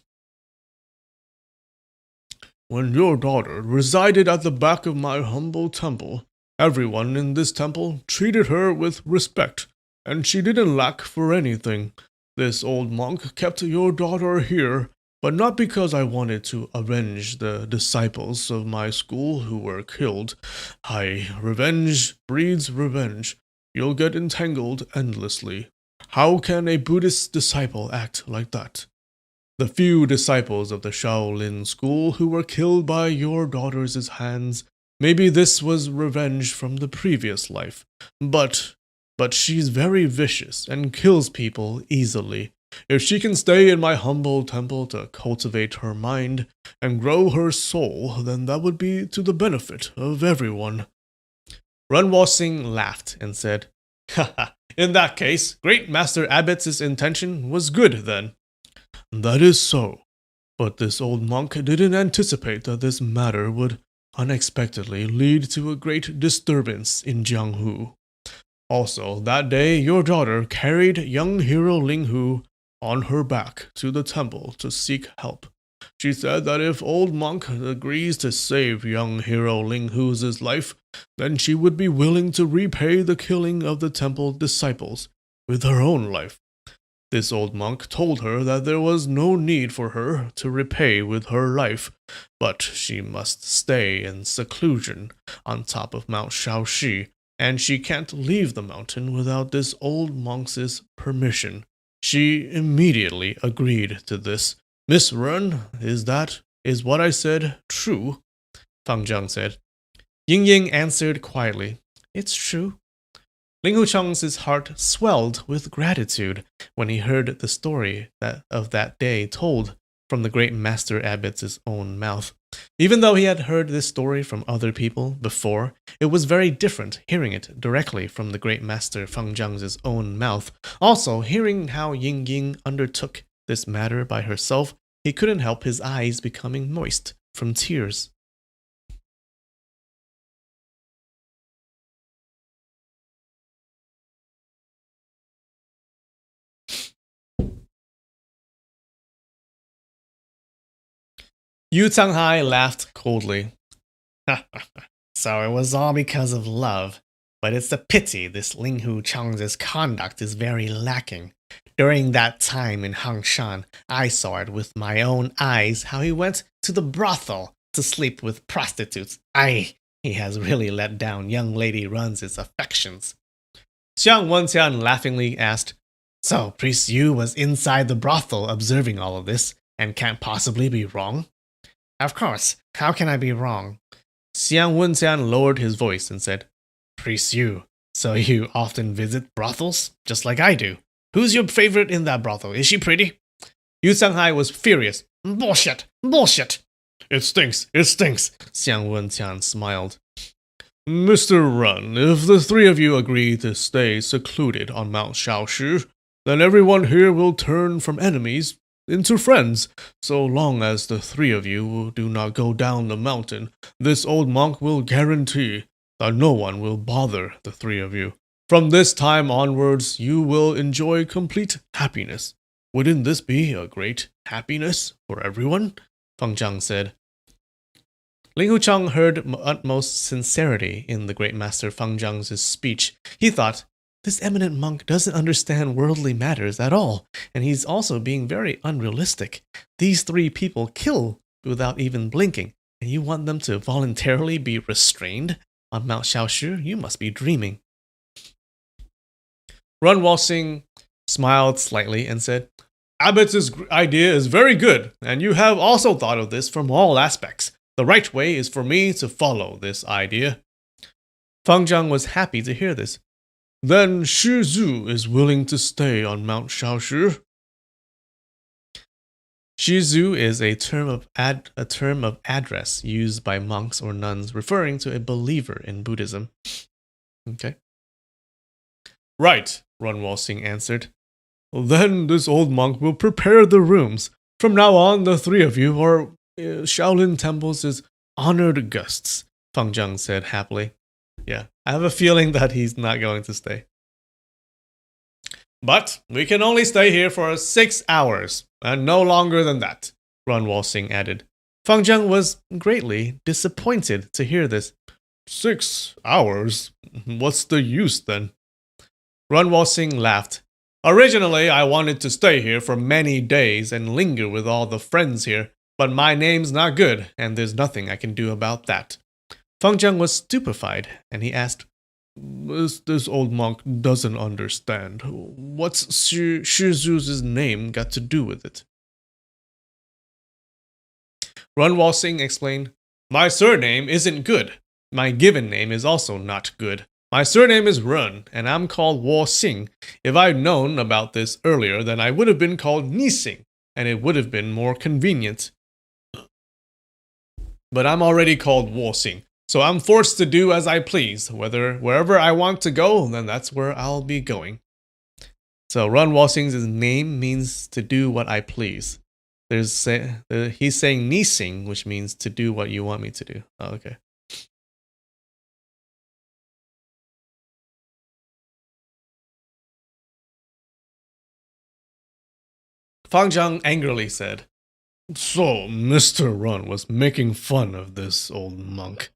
When your daughter resided at the back of my humble temple, everyone in this temple treated her with respect, and she didn't lack for anything. This old monk kept your daughter here, but not because I wanted to avenge the disciples of my school who were killed. Revenge breeds revenge. You'll get entangled endlessly. How can a Buddhist disciple act like that? The few disciples of the Shaolin school who were killed by your daughter's hands, maybe this was revenge from the previous life. But she's very vicious and kills people easily. If she can stay in my humble temple to cultivate her mind and grow her soul, then that would be to the benefit of everyone. Runwal Singh laughed and said, ha! In that case, Great Master Abbott's intention was good then. That is so. But this old monk didn't anticipate that this matter would unexpectedly lead to a great disturbance in Jianghu. Also, that day your daughter carried young hero Linghu on her back to the temple to seek help. She said that if old monk agrees to save young hero Linghu's life, then she would be willing to repay the killing of the temple disciples with her own life. This old monk told her that there was no need for her to repay with her life, but she must stay in seclusion on top of Mount Shaoxi, and she can't leave the mountain without this old monk's permission. She immediately agreed to this. Miss Run, is what I said true? Fang Zheng said. Ying Ying answered quietly, It's true. Ling Hucheng's heart swelled with gratitude when he heard the story of that day told from the great Master Abbot's own mouth. Even though he had heard this story from other people before, it was very different hearing it directly from the great Master Fang Zheng's own mouth. Also, hearing how Ying Ying undertook this matter by herself, he couldn't help his eyes becoming moist from tears. Yu Changhai laughed coldly. So it was all because of love. But it's a pity this Ling Hucheng's conduct is very lacking. During that time in Hangshan, I saw it with my own eyes how he went to the brothel to sleep with prostitutes. He has really let down young lady Run's affections. Xiang Wenqian laughingly asked, So Priest Yu was inside the brothel observing all of this, and can't possibly be wrong? Of course, how can I be wrong? Xiang Wenqian lowered his voice and said, Priest Yu, so you often visit brothels, just like I do. Who's your favorite in that brothel? Is she pretty? Yu Changhai was furious. Bullshit! Bullshit! It stinks! Xiang Wenqian smiled. Mr. Run, if the 3 of you agree to stay secluded on Mount Shaoshi, then everyone here will turn from enemies into friends. So long as the 3 of you do not go down the mountain, this old monk will guarantee that no one will bother the 3 of you. From this time onwards, you will enjoy complete happiness. Wouldn't this be a great happiness for everyone? Fang Zhang said. Ling Huchang heard utmost sincerity in the great master Fang Zhang's speech. He thought, this eminent monk doesn't understand worldly matters at all, and he's also being very unrealistic. These 3 people kill without even blinking, and you want them to voluntarily be restrained on Mount Xiaoshu? You must be dreaming. Run Walxing smiled slightly and said, Abbot's idea is very good, and you have also thought of this from all aspects. The right way is for me to follow this idea. Fang Zhang was happy to hear this. Then Shi Zhu is willing to stay on Mount Xiaoshu. Shi Zhu is a term of address used by monks or nuns referring to a believer in Buddhism. Okay. Right, Run Walxing answered. Then this old monk will prepare the rooms. From now on, the 3 of you are Shaolin Temple's honored guests, Fang Zhang said happily. Yeah, I have a feeling that he's not going to stay. But we can only stay here for 6 hours, and no longer than that, Run Walxing added. Fang Zhang was greatly disappointed to hear this. 6 hours? What's the use then? Run Walxing laughed. Originally, I wanted to stay here for many days and linger with all the friends here, but my name's not good, and there's nothing I can do about that. Fang Zhang was stupefied, and he asked, This old monk doesn't understand. What's Shi Zhu's name got to do with it? Run Walxing explained, My surname isn't good. My given name is also not good. My surname is Run, and I'm called Walxing. If I'd known about this earlier, then I would have been called Nising, and it would have been more convenient. But I'm already called Walxing, so I'm forced to do as I please. Wherever I want to go, then that's where I'll be going. So Run Walxing's name means to do what I please. He's saying Nising, which means to do what you want me to do. Oh, okay. Fang Zhang angrily said, So, Mr. Run was making fun of this old monk.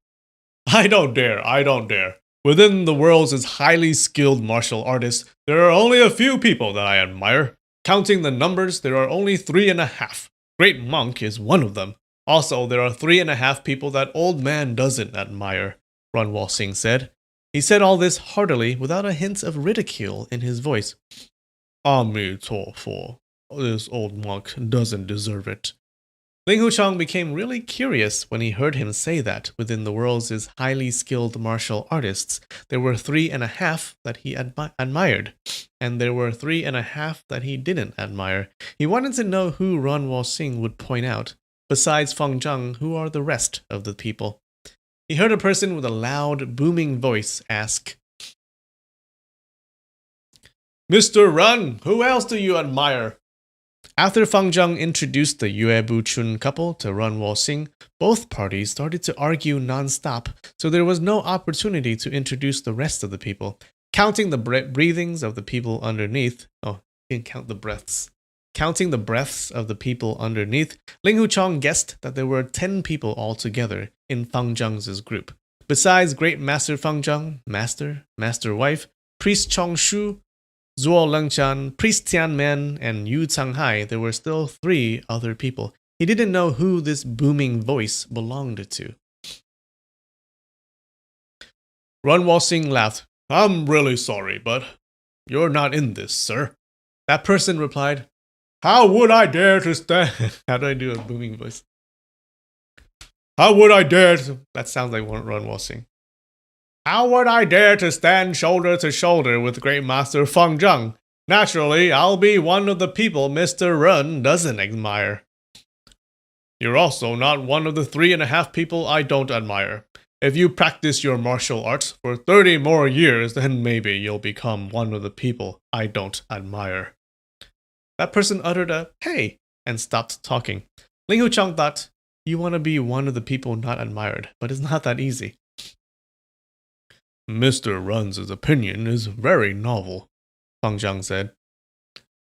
I don't dare. Within the world's highly skilled martial artists, there are only a few people that I admire. Counting the numbers, there are only 3.5. Great Monk is one of them. Also, there are 3.5 people that old man doesn't admire, Run Walxing said. He said all this heartily without a hint of ridicule in his voice. Amitofo. This old monk doesn't deserve it. Ling Huchang became really curious when he heard him say that within the world's highly skilled martial artists, there were 3.5 that he admired, and there were 3.5 that he didn't admire. He wanted to know who Run Walxing would point out. Besides Fang Zhang, who are the rest of the people? He heard a person with a loud, booming voice ask, Mr. Run, who else do you admire? After Fang Zhang introduced the Yue Bu Chun couple to Run Walxing, both parties started to argue non-stop, so there was no opportunity to introduce the rest of the people. Counting the breathings of the people underneath, you can count the breaths. Counting the breaths of the people underneath, Ling Huchang guessed that there were 10 people altogether in Fang Zhang's group. Besides Great Master Fang Zhang, Master Wife, Priest Chong Shu, Zuo Lengchan, Priest Tianmen, and Yu Changhai, there were still 3 other people. He didn't know who this booming voice belonged to. Run Walxing laughed. I'm really sorry, but you're not in this, sir. That person replied, How would I dare to stand... How do I do a booming voice? How would I dare to... That sounds like Run Walxing. How would I dare to stand shoulder to shoulder with Great Master Fang Zhang? Naturally, I'll be one of the people Mr. Run doesn't admire. You're also not one of the 3.5 people I don't admire. If you practice your martial arts for 30 more years, then maybe you'll become one of the people I don't admire. That person uttered a hey and stopped talking. Ling Huchang thought, you want to be one of the people not admired, but it's not that easy. Mr. Run's opinion is very novel, Fang Zhang said.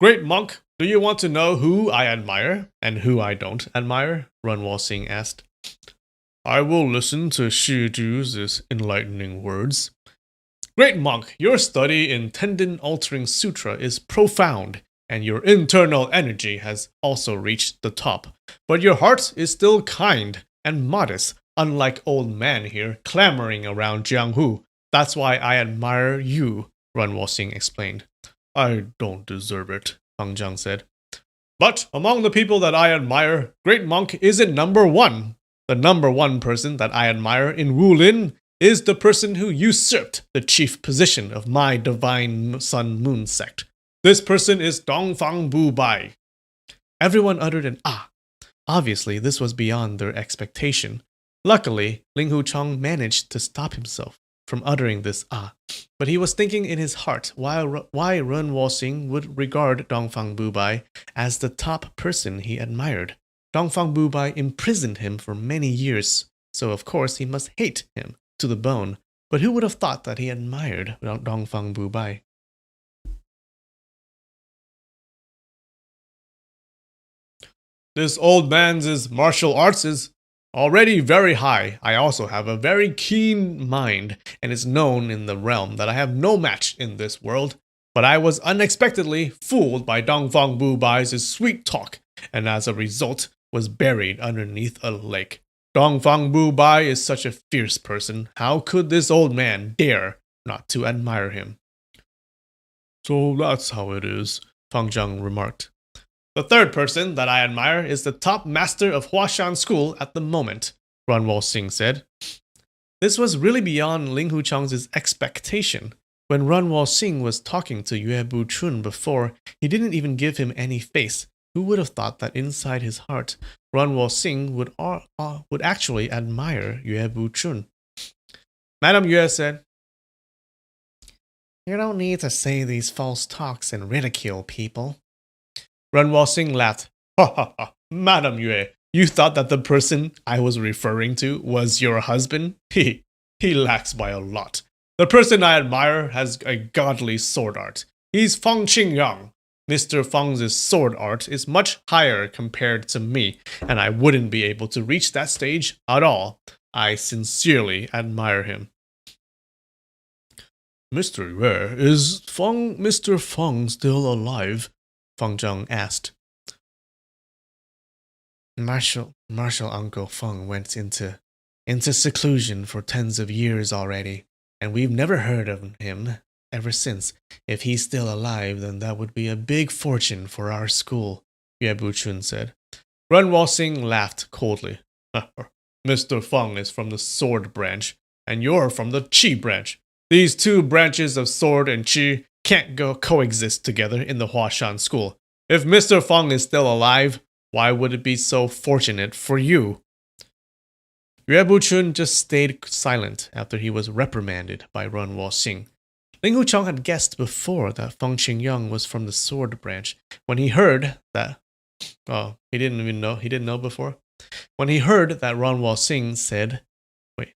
Great Monk, do you want to know who I admire and who I don't admire? Run Walxing asked. I will listen to Shiju's enlightening words. Great monk, your study in tendon altering sutra is profound, and your internal energy has also reached the top. But your heart is still kind and modest, unlike old man here clamoring around Jianghu. That's why I admire you, Ren Wuxing explained. I don't deserve it, Fang Zhang said. But among the people that I admire, Great Monk isn't number one. The number one person that I admire in Wulin is the person who usurped the chief position of my divine sun moon sect. This person is Dongfang Bu Bai. Everyone uttered an ah. Obviously, this was beyond their expectation. Luckily, Ling Huchong managed to stop himself from uttering this ah, but he was thinking in his heart why Ren Wuxing would regard Dongfang Bu Bai as the top person he admired. Dongfang Bu Bai imprisoned him for many years, so of course he must hate him to the bone. But who would have thought that he admired Dongfang Bu Bai? This old man's martial arts is already very high. I also have a very keen mind, and it's known in the realm that I have no match in this world. But I was unexpectedly fooled by Dongfang Bu Bai's sweet talk, and as a result, was buried underneath a lake. Dongfang Bu Bai is such a fierce person. How could this old man dare not to admire him? So that's how it is, Fang Zhang remarked. The third person that I admire is the top master of Huashan School at the moment, Ren Wuxing said. This was really beyond Ling Huchong's expectation. When Ren Wuxing was talking to Yue Buchun before, he didn't even give him any face. Who would have thought that inside his heart, Ren Wuxing would actually admire Yue Buchun? Madame Yue said, "You don't need to say these false talks and ridicule people." Ren Wuxing laughed. Ha ha ha, Madame Yue, you thought that the person I was referring to was your husband? He lacks by a lot. The person I admire has a godly sword art. He's Feng Qingyang. Mr. Feng's sword art is much higher compared to me, and I wouldn't be able to reach that stage at all. I sincerely admire him. Mr. Yue, is Mr. Feng still alive? Fang Zhang asked. Martial Uncle Feng went into seclusion for tens of years already, and we've never heard of him ever since. If he's still alive, then that would be a big fortune for our school, Yue Buchun said. Ren Wuxing laughed coldly. Mr. Feng is from the sword branch, and you're from the qi branch. These two branches of sword and qi can't coexist together in the Huashan School. If Mr. Feng is still alive, why would it be so fortunate for you? Yue Buchun just stayed silent after he was reprimanded by Ren Wuxing. Ling Huchong had guessed before that Feng Qingyang was from the sword branch. When he heard that, he didn't know before. When he heard that Ren Wuxing said,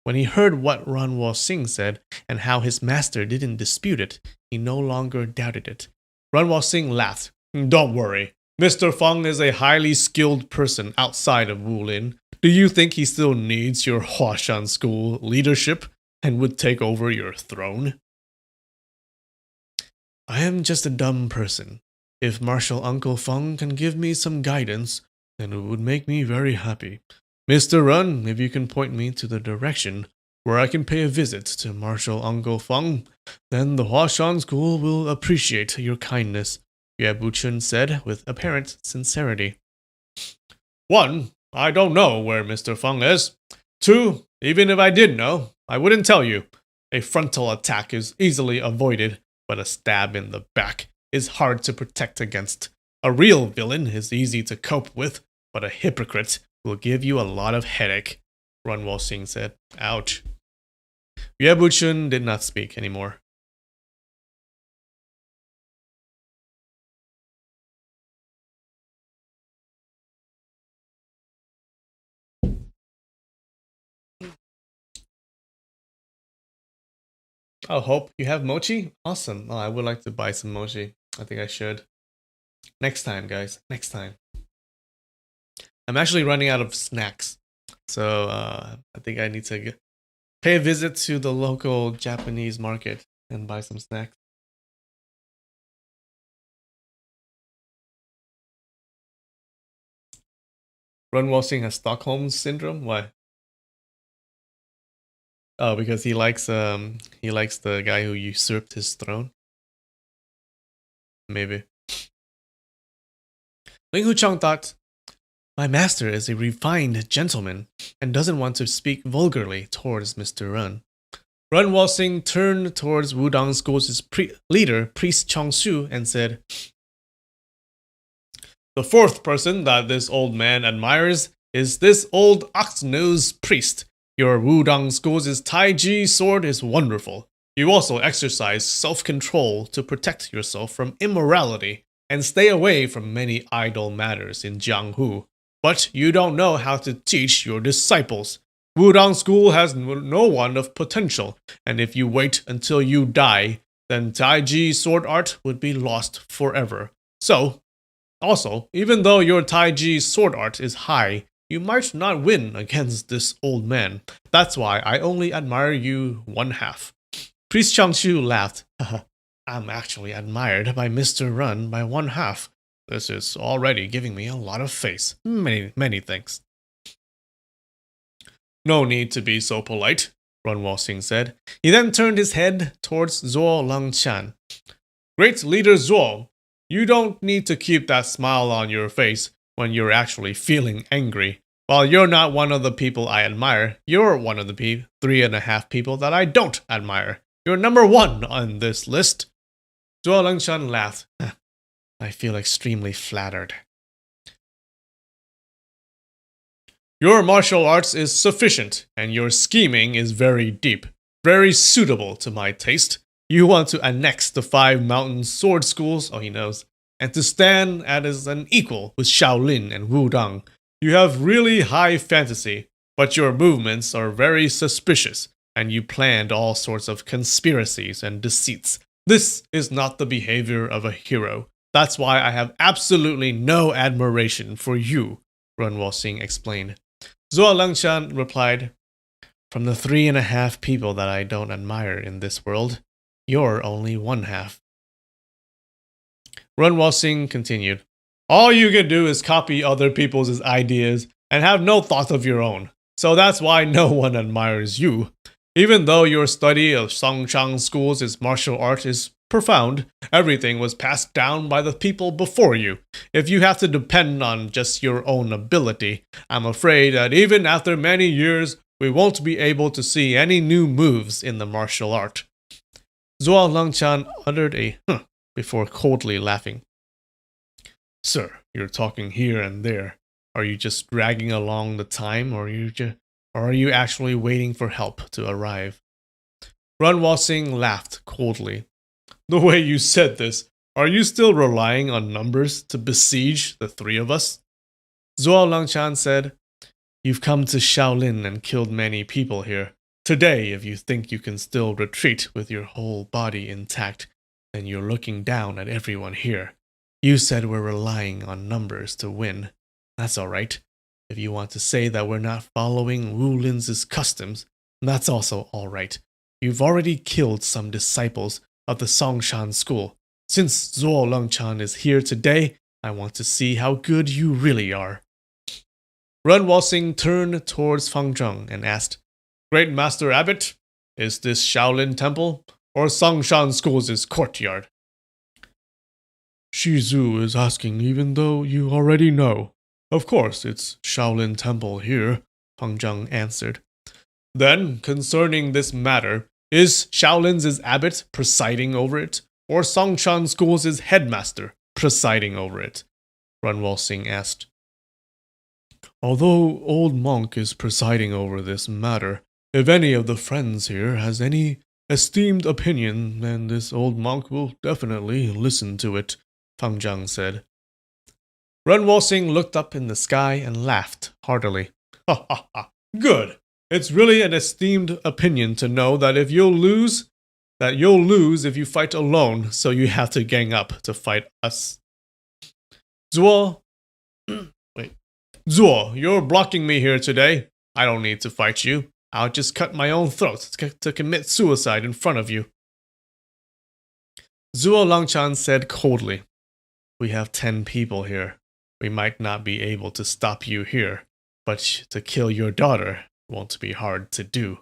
when he heard what Ren Wuxing said and how his master didn't dispute it, he no longer doubted it. Ren Wuxing laughed. Don't worry. Mr. Feng is a highly skilled person outside of Wulin. Do you think he still needs your Huashan School leadership and would take over your throne? I am just a dumb person. If Martial Uncle Feng can give me some guidance, then it would make me very happy. Mr. Ren, if you can point me to the direction where I can pay a visit to Martial Uncle Feng, then the Huashan School will appreciate your kindness, Yue Buchun said with apparent sincerity. 1. I don't know where Mr. Feng is. 2. Even if I did know, I wouldn't tell you. A frontal attack is easily avoided, but a stab in the back is hard to protect against. A real villain is easy to cope with, but a hypocrite will give you a lot of headache, Ren Wuxing said. Ouch. Yue Buchun did not speak anymore. Oh, Hope, you have mochi? Awesome. Oh, I would like to buy some mochi. I think I should. Next time, guys. Next time. I'm actually running out of snacks. So I think I need to pay a visit to the local Japanese market and buy some snacks. Runwell Singh has Stockholm syndrome. Why? Oh, because he likes the guy who usurped his throne. Maybe. Ling Huchang thought, my master is a refined gentleman and doesn't want to speak vulgarly towards Mr. Run. Run Walsing turned towards Wudang School's leader, Priest Chong-su, and said, the fourth person that this old man admires is this old ox-nosed priest. Your Wudang School's Taiji sword is wonderful. You also exercise self-control to protect yourself from immorality and stay away from many idle matters in Jianghu. But you don't know how to teach your disciples. Wudang School has no one of potential, and if you wait until you die, then Taiji sword art would be lost forever. So, also, even though your Taiji sword art is high, you might not win against this old man. That's why I only admire you one half. Priest Changshu laughed. I'm actually admired by Mr. Run by one half. This is already giving me a lot of face. Many thanks. No need to be so polite, Runwal Singh said. He then turned his head towards Zuo Langchan. Great leader Zuo, you don't need to keep that smile on your face when you're actually feeling angry. While you're not one of the people I admire, you're one of the 3.5 people that I don't admire. You're number 1 on this list. Zuo Langchan laughed. I feel extremely flattered. Your martial arts is sufficient, and your scheming is very deep, very suitable to my taste. You want to annex the 5 mountain sword schools, he knows, and to stand as an equal with Shaolin and Wudang. You have really high fantasy, but your movements are very suspicious, and you planned all sorts of conspiracies and deceits. This is not the behavior of a hero. That's why I have absolutely no admiration for you, Runwal Singh explained. Zuo Langchan replied, from the 3.5 people that I don't admire in this world, you're only one half. Runwal Singh continued, all you can do is copy other people's ideas and have no thought of your own. So that's why no one admires you. Even though your study of Songchang School's martial art is profound, everything was passed down by the people before you. If you have to depend on just your own ability, I'm afraid that even after many years, we won't be able to see any new moves in the martial art. Zuo Langchan uttered a before coldly laughing. Sir, you're talking here and there. Are you just dragging along the time, or are you actually waiting for help to arrive? Runwal Singh laughed coldly. The way you said this, are you still relying on numbers to besiege the 3 of us? Zuo Langchan said, you've come to Shaolin and killed many people here. Today, if you think you can still retreat with your whole body intact, then you're looking down at everyone here. You said we're relying on numbers to win. That's all right. If you want to say that we're not following Wu Lin's customs, that's also all right. You've already killed some disciples of the Songshan school. Since Zuo Langchan is here today, I want to see how good you really are. Runwal Singh turned towards Fang Zheng and asked, Great Master Abbot, is this Shaolin Temple or Songshan School's courtyard? Shizu is asking even though you already know. Of course, it's Shaolin Temple here, Fang Zheng answered. Then, concerning this matter, is Shaolin's abbot presiding over it, or Songshan School's headmaster presiding over it? Runwal Singh asked. Although old monk is presiding over this matter, if any of the friends here has any esteemed opinion, then this old monk will definitely listen to it, Fang Zheng said. Runwal Singh looked up in the sky and laughed heartily. Ha ha ha! Good! It's really an esteemed opinion to know that if you'll lose if you fight alone, so you have to gang up to fight us. Zuo, you're blocking me here today. I don't need to fight you. I'll just cut my own throat to commit suicide in front of you. Zhuo Langchan said coldly, We have 10 people here. We might not be able to stop you here, but to kill your daughter won't be hard to do.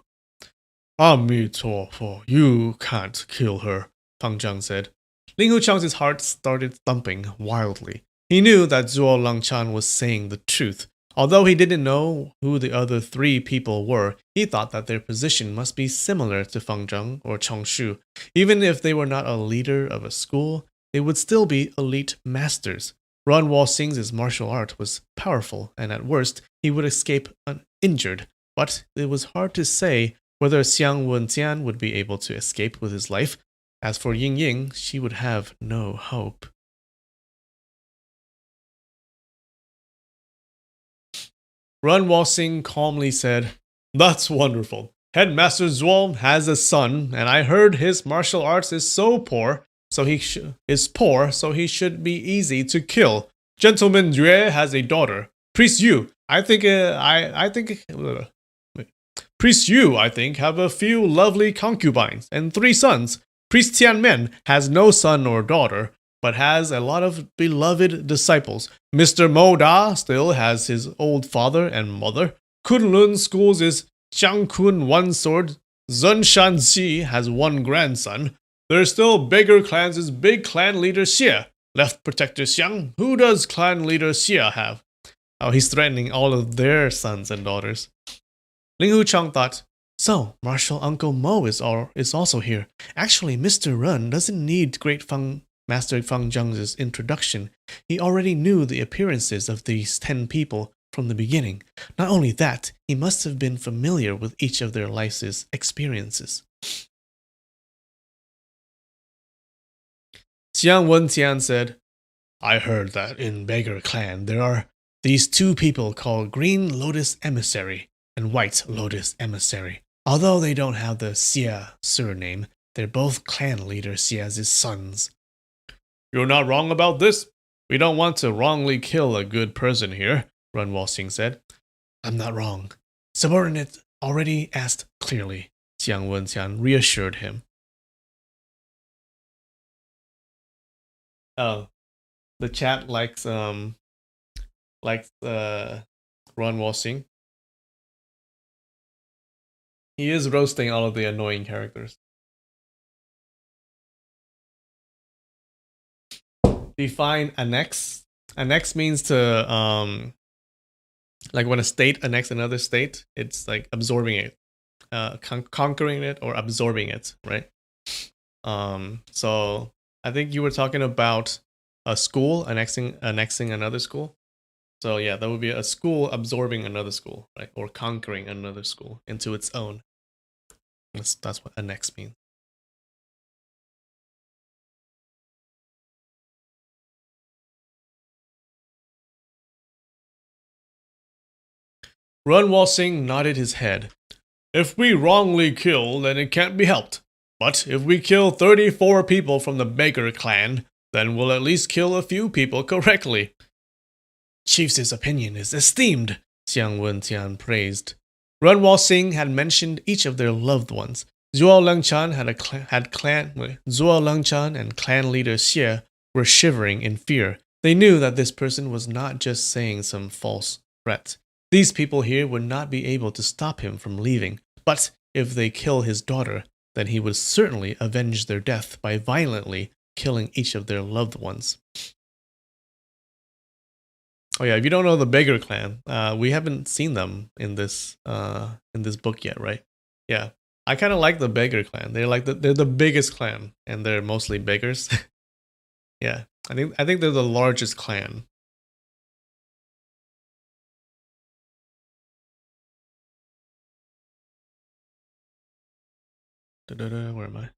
Amitabha, you can't kill her, Fang Zhang said. Ling Huchang's heart started thumping wildly. He knew that Zhuo Langchan was saying the truth. Although he didn't know who the other 3 people were, he thought that their position must be similar to Fang Zhang or Chongshu. Even if they were not a leader of a school, they would still be elite masters. Ran Wuxing's martial art was powerful, and at worst, he would escape uninjured. But it was hard to say whether Xiang Wenjian would be able to escape with his life. As for Ying Ying, she would have no hope. Ran Wuxing calmly said, That's wonderful. Headmaster Zhuo has a son, and I heard his martial arts is poor, so he should be easy to kill. Gentleman Yue has a daughter. Priest Yu, Priest Yu, I think, have a few lovely concubines and 3 sons. Priest Tianmen has no son or daughter, but has a lot of beloved disciples. Mr. Mo Da still has his old father and mother. Kunlun Schools is Jiang Kun 1 sword. Zhen Shanxi has 1 grandson. There's still bigger clans as big clan leader Xie. Left Protector Xiang, who does clan leader Xie have? Oh, he's threatening all of their sons and daughters. Ling Huchang thought, So, Martial Uncle Mo is also here. Actually, Mr. Ren doesn't need Master Fang Zhang's introduction. He already knew the appearances of these 10 people from the beginning. Not only that, he must have been familiar with each of their life's experiences. Xiang Wenjian said, I heard that in Beggar Clan there are these 2 people called Green Lotus Emissary and White Lotus Emissary. Although they don't have the Xie surname, they're both clan leader Xie's sons. You're not wrong about this. We don't want to wrongly kill a good person here, Ran Wuxing said. I'm not wrong. Subordinate already asked clearly, Xiang Wenjian reassured him. Oh, the chat likes Ran Wuxing. He is roasting all of the annoying characters. Define annex. Annex means to like when a state annexes another state, it's like absorbing it, conquering it or absorbing it, right? So I think you were talking about a school annexing another school. So yeah, that would be a school absorbing another school, right? Or conquering another school into its own. That's what annex means. Ran Wuxing nodded his head. If we wrongly kill, then it can't be helped. But if we kill 34 people from the Beggar clan, then we'll at least kill a few people correctly. Chief's opinion is esteemed, Xiang Wenjian praised. Ran Wuxing had mentioned each of their loved ones. Zhuo Langchan Zhuo Langchan and clan leader Xie were shivering in fear. They knew that this person was not just saying some false threat. These people here would not be able to stop him from leaving, but if they kill his daughter, then he would certainly avenge their death by violently killing each of their loved ones. Oh yeah, if you don't know the Beggar clan, we haven't seen them in this book yet, right? Yeah, I kind of like the Beggar clan. They're the biggest clan, and they're mostly beggars. Yeah, I think they're the largest clan. Where am I?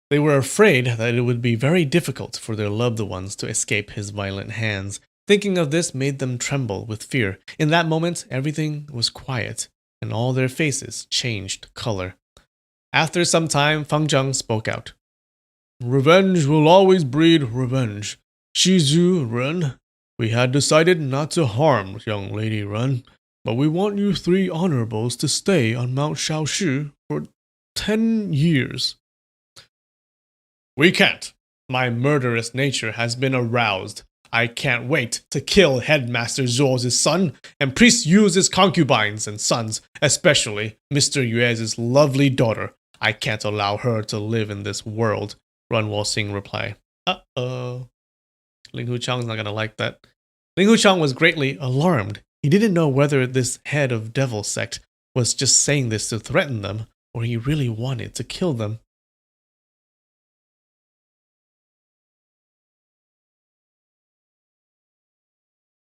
They were afraid that it would be very difficult for their loved ones to escape his violent hands. Thinking of this made them tremble with fear. In that moment, everything was quiet, and all their faces changed color. After some time, Fang Zhang spoke out. Revenge will always breed revenge. Shizu Ren, we had decided not to harm young Lady Ren. but we want you 3 honorables to stay on Mount Shaoshi for 10 years. We can't. My murderous nature has been aroused. I can't wait to kill Headmaster Zhou's son and Priest Yu's concubines and sons, especially Mr. Yue's lovely daughter. I can't allow her to live in this world, Run Wo-sing replied. Uh-oh. Ling Huchang's not gonna like that. Ling Huchang was greatly alarmed. He didn't know whether this head of devil sect was just saying this to threaten them, or he really wanted to kill them.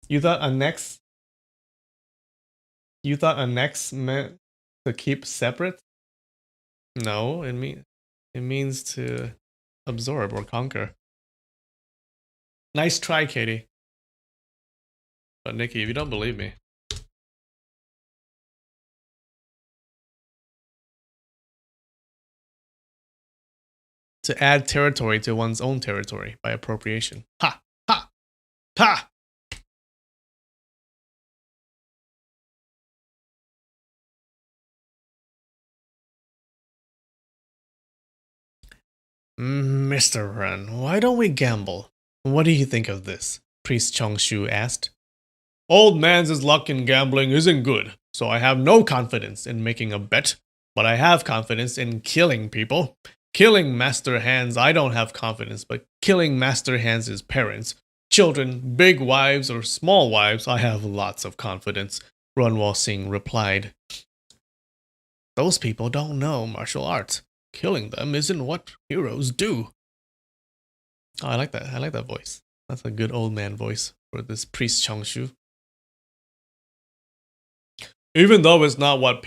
You thought annex meant to keep separate? No, it means to absorb or conquer. Nice try, Katie. But Nikki, if you don't believe me, to add territory to one's own territory by appropriation. Ha! Ha! Ha! Mr. Ren, why don't we gamble? What do you think of this? Priest Chongshu asked. Old man's luck in gambling isn't good, so I have no confidence in making a bet, but I have confidence in killing people. Killing Master Hands, I don't have confidence, but killing Master Hands' parents, children, big wives or small wives, I have lots of confidence, Run Wo-sing replied. Those people don't know martial arts. Killing them isn't what heroes do. Oh, I like that. I like that voice. That's a good old man voice for this priest Chongshu. Even though it's not what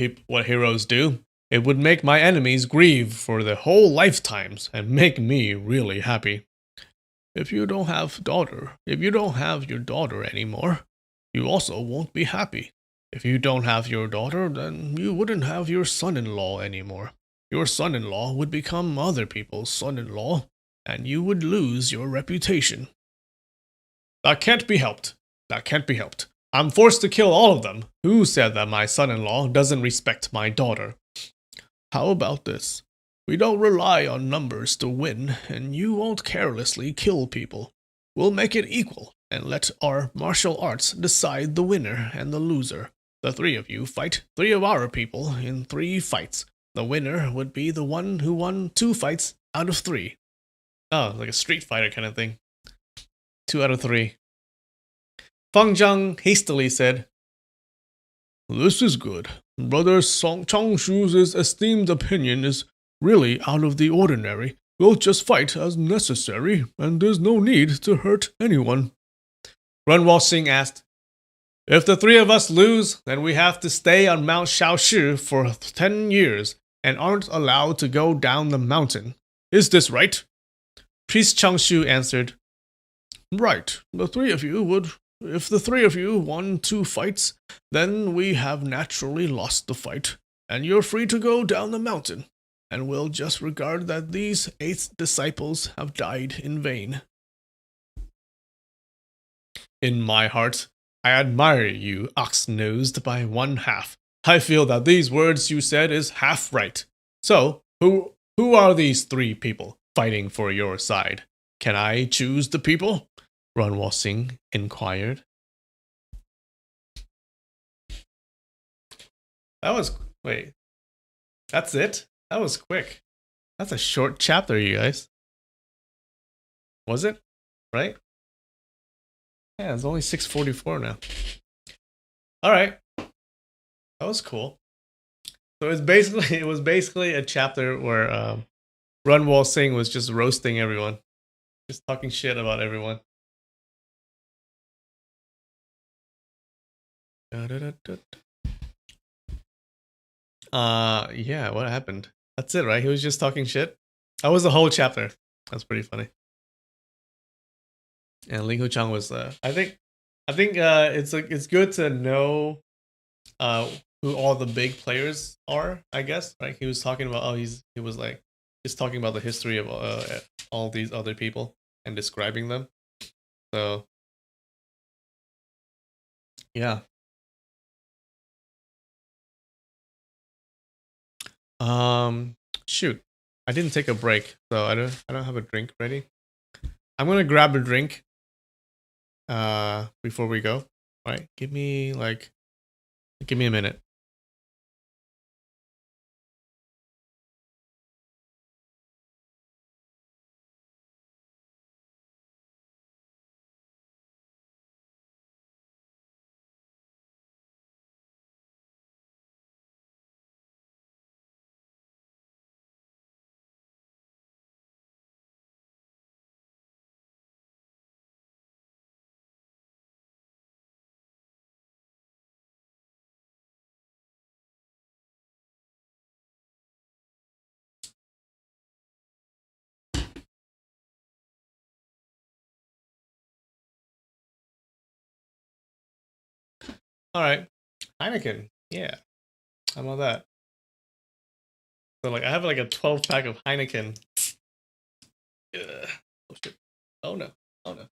heroes do, it would make my enemies grieve for their whole lifetimes and make me really happy. If you don't have your daughter anymore, you also won't be happy. If you don't have your daughter, then you wouldn't have your son-in-law anymore. Your son-in-law would become other people's son-in-law, and you would lose your reputation. That can't be helped. That can't be helped. I'm forced to kill all of them. Who said that my son-in-law doesn't respect my daughter? How about this? We don't rely on numbers to win, and you won't carelessly kill people. We'll make it equal, and let our martial arts decide the winner and the loser. The 3 of you fight 3 of our people in 3 fights. The winner would be the one who won 2 fights out of 3. Oh, like a Street Fighter kind of thing. 2 out of 3. Feng Zhang hastily said, This is good. Brother Chongshu's esteemed opinion is really out of the ordinary. We'll just fight as necessary, and there's no need to hurt anyone. Run Wo-sing asked, If the 3 of us lose, then we have to stay on Mount Shaoshi for 10 years and aren't allowed to go down the mountain. Is this right? Priest Chongshu answered, Right. If the 3 of you won 2 fights, then we have naturally lost the fight, and you're free to go down the mountain, and we'll just regard that these 8 disciples have died in vain. In my heart, I admire you, ox-nosed by 1/2. I feel that these words you said is half right. So, who are these 3 people fighting for your side? Can I choose the people? Run Wo-sing inquired. Wait. That's it? That was quick. That's a short chapter, you guys. Was it? Right? Yeah, it's only 6:44 now. Alright. That was cool. So it was basically a chapter where Run Wo-sing was just roasting everyone. Just talking shit about everyone. Yeah, what happened? That's it, right? He was just talking shit. That was the whole chapter. That's pretty funny. And Ling Huchang was I think it's good to know who all the big players are, I guess. Right? He was talking about he was like just talking about the history of all these other people and describing them. So yeah. Shoot, I didn't take a break, so I don't have a drink ready. I'm gonna grab a drink. Before we go. All right, give me a minute. All right, Heineken. Yeah, how about that? So like, I have like a 12 pack of Heineken. Ugh. Oh shit. Oh no. Oh no.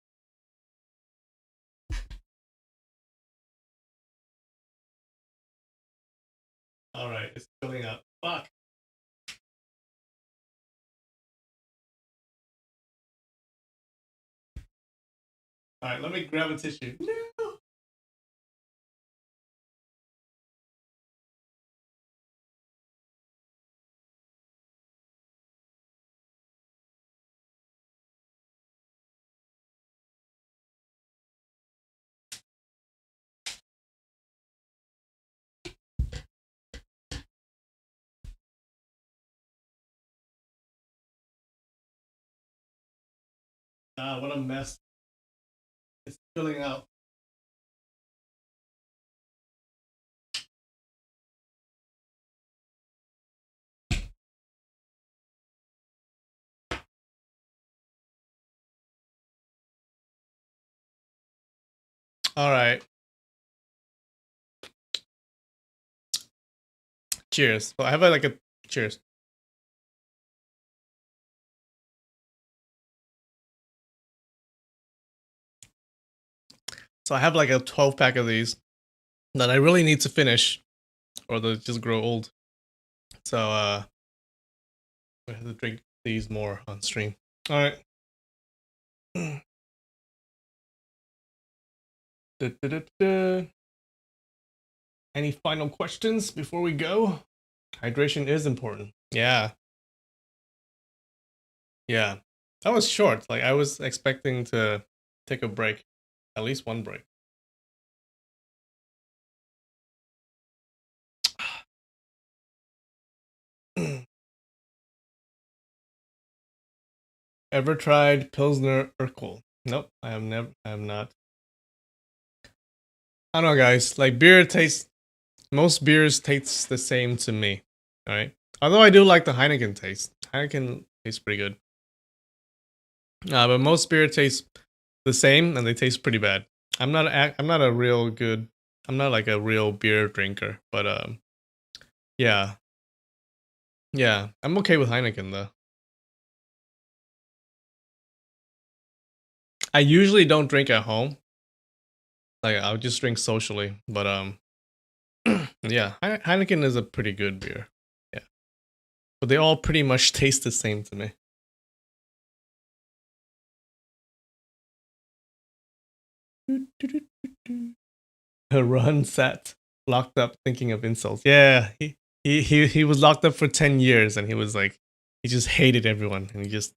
All right, it's filling up. Fuck. All right, let me grab a tissue. No. Ah, what a mess. It's filling up. All right. Cheers. Well, I have like a cheers. So I have like a 12 pack of these that I really need to finish, or they'll just grow old. So I have to drink these more on stream. All right. Any final questions before we go? Hydration is important. Yeah. Yeah. That was short. Like, I was expecting to take a break, at least one break. Ever tried Pilsner Urquell? Nope, I have never. I have not. I don't know, guys. Like, beer tastes. Most beers taste the same to me. All right. Although I do like the Heineken taste. Heineken tastes pretty good. But most beer tastes the same, and they taste pretty bad. I'm not. I'm not a real good. I'm not like a real beer drinker. But yeah, yeah. I'm okay with Heineken though. I usually don't drink at home. Like, I'll just drink socially. But yeah, Heineken is a pretty good beer. Yeah, but they all pretty much taste the same to me. Run sat locked up thinking of insults. Yeah, he was locked up for 10 years, and he was like, he just hated everyone, and he was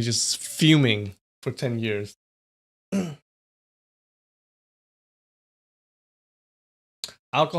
just fuming for 10 years. Alcohol